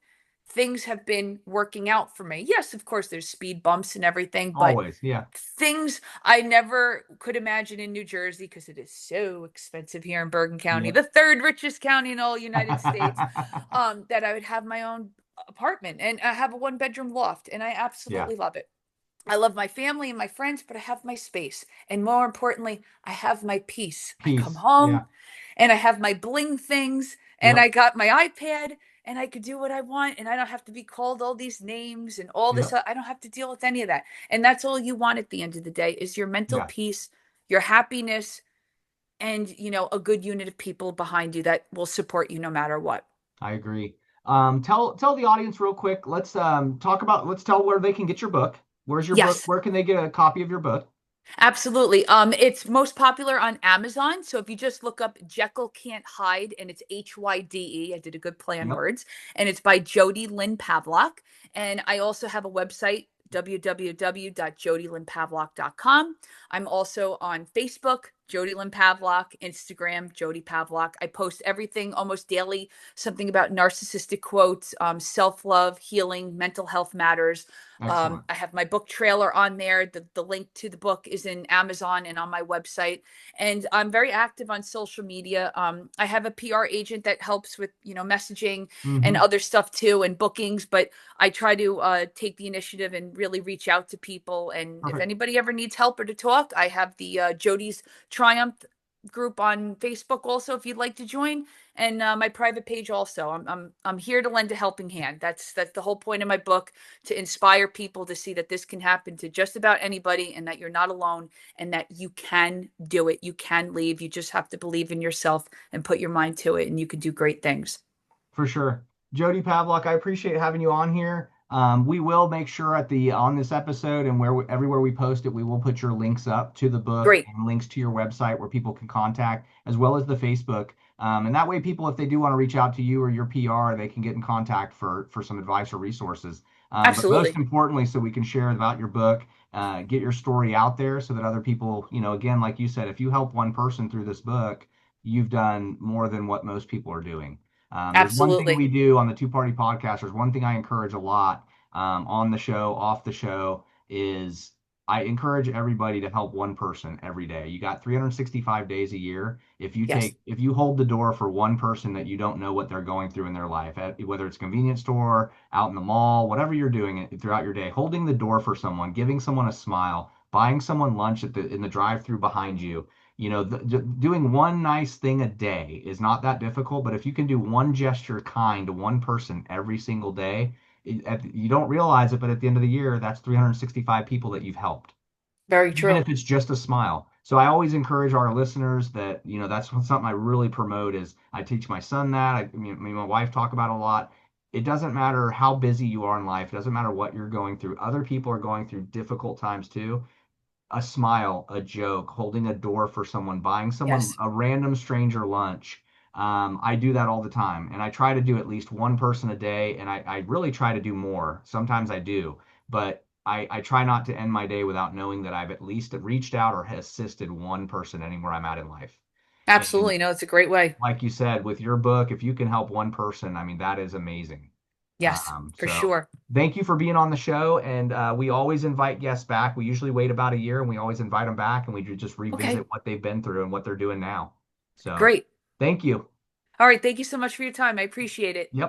things have been working out for me. Yes, of course, there's speed bumps and everything, but Always. Yeah. things I never could imagine in New Jersey, because it is so expensive here in Bergen County, Yep. the third richest county in all United States, that I would have my own apartment and I have a one-bedroom loft, and I Yeah. absolutely love it. I love my family and my friends, but I have my space. And more importantly, I have my peace. I come Peace. home Yeah. and I have my bling things and I Yep. got my iPad and I could do what I want and I don't have to be called all these names and all this. Yep. I don't have to deal with any of that. And that's all you want at the end of the day is your mental Yeah. peace, your happiness, and, a good unit of people behind you that will support you no matter what. I agree. Tell the audience real quick. Let's tell where they can get your book. Where's your book? Yes. Where can they get a copy of your book? Absolutely. It's most popular on Amazon. So if you just look up Jekyll Can't Hide, and it's Hyde. I did a good play on Yep. words. And it's by Jodi Lynn Pavlock. And I also have a website, www.jodilynnpavlock.com. I'm also on Facebook, Jodi Lynn Pavlock, Instagram, Jodi Pavlock. I post everything almost daily, something about narcissistic quotes, self-love, healing, mental health matters. Excellent. I have my book trailer on there. The link to the book is in Amazon and on my website. And I'm very active on social media. I have a PR agent that helps with, messaging and Hmm. other stuff too, and bookings. But I try to take the initiative and really reach out to people. And if Perfect. anybody ever needs help or to talk, I have the Jody's Triumph group on Facebook also, if you'd like to join, and my private page also. I'm here to lend a helping hand. That's the whole point of my book, to inspire people to see that this can happen to just about anybody, and that you're not alone, and that you can do it. You can leave. You just have to believe in yourself and put your mind to it, and you can do great things. For sure. Jodi Pavlock, I appreciate having you on here. We will make sure on this episode and everywhere we post it, we will put your links up to the book Great. and links to your website where people can contact, as well as the Facebook. And that way, people, if they do want to reach out to you or your PR, they can get in contact for some advice or resources. But most Absolutely. importantly, so we can share about your book, get your story out there so that other people, again, like you said, if you help one person through this book, you've done more than what most people are doing. There's one thing Absolutely. we do on the Two Party Podcast. There's one thing I encourage a lot on the show, off the show, is I encourage everybody to help one person every day. You got 365 days a year. Yes. If you hold the door for one person that you don't know what they're going through in their life, whether it's a convenience store, out in the mall, whatever you're doing throughout your day, holding the door for someone, giving someone a smile, buying someone lunch in the drive-through behind you, doing one nice thing a day is not that difficult, but if you can do one gesture kind to one person every single day, you don't realize it, but at the end of the year, that's 365 people that you've helped, Very even true. if it's just a smile. So I always encourage our listeners that, that's something I really promote is I teach my son that. Me and my wife talk about a lot. It doesn't matter how busy you are in life. It doesn't matter what you're going through. Other people are going through difficult times too. A smile, a joke, holding a door for someone, buying someone Yes. a random stranger lunch. I do that all the time, and I try to do at least one person a day, and I really try to do more. Sometimes I do, but I try not to end my day without knowing that I've at least reached out or assisted one person anywhere I'm at in life. And Absolutely. No, it's a great way. like you said, with your book, if you can help one person, I mean, that is amazing. Yes, for So sure. thank you for being on the show. And we always invite guests back. We usually wait about a year and we always invite them back and we just Okay, revisit what they've been through and what they're doing now. So great. thank you. All right. Thank you so much for your time. I appreciate it. Yep.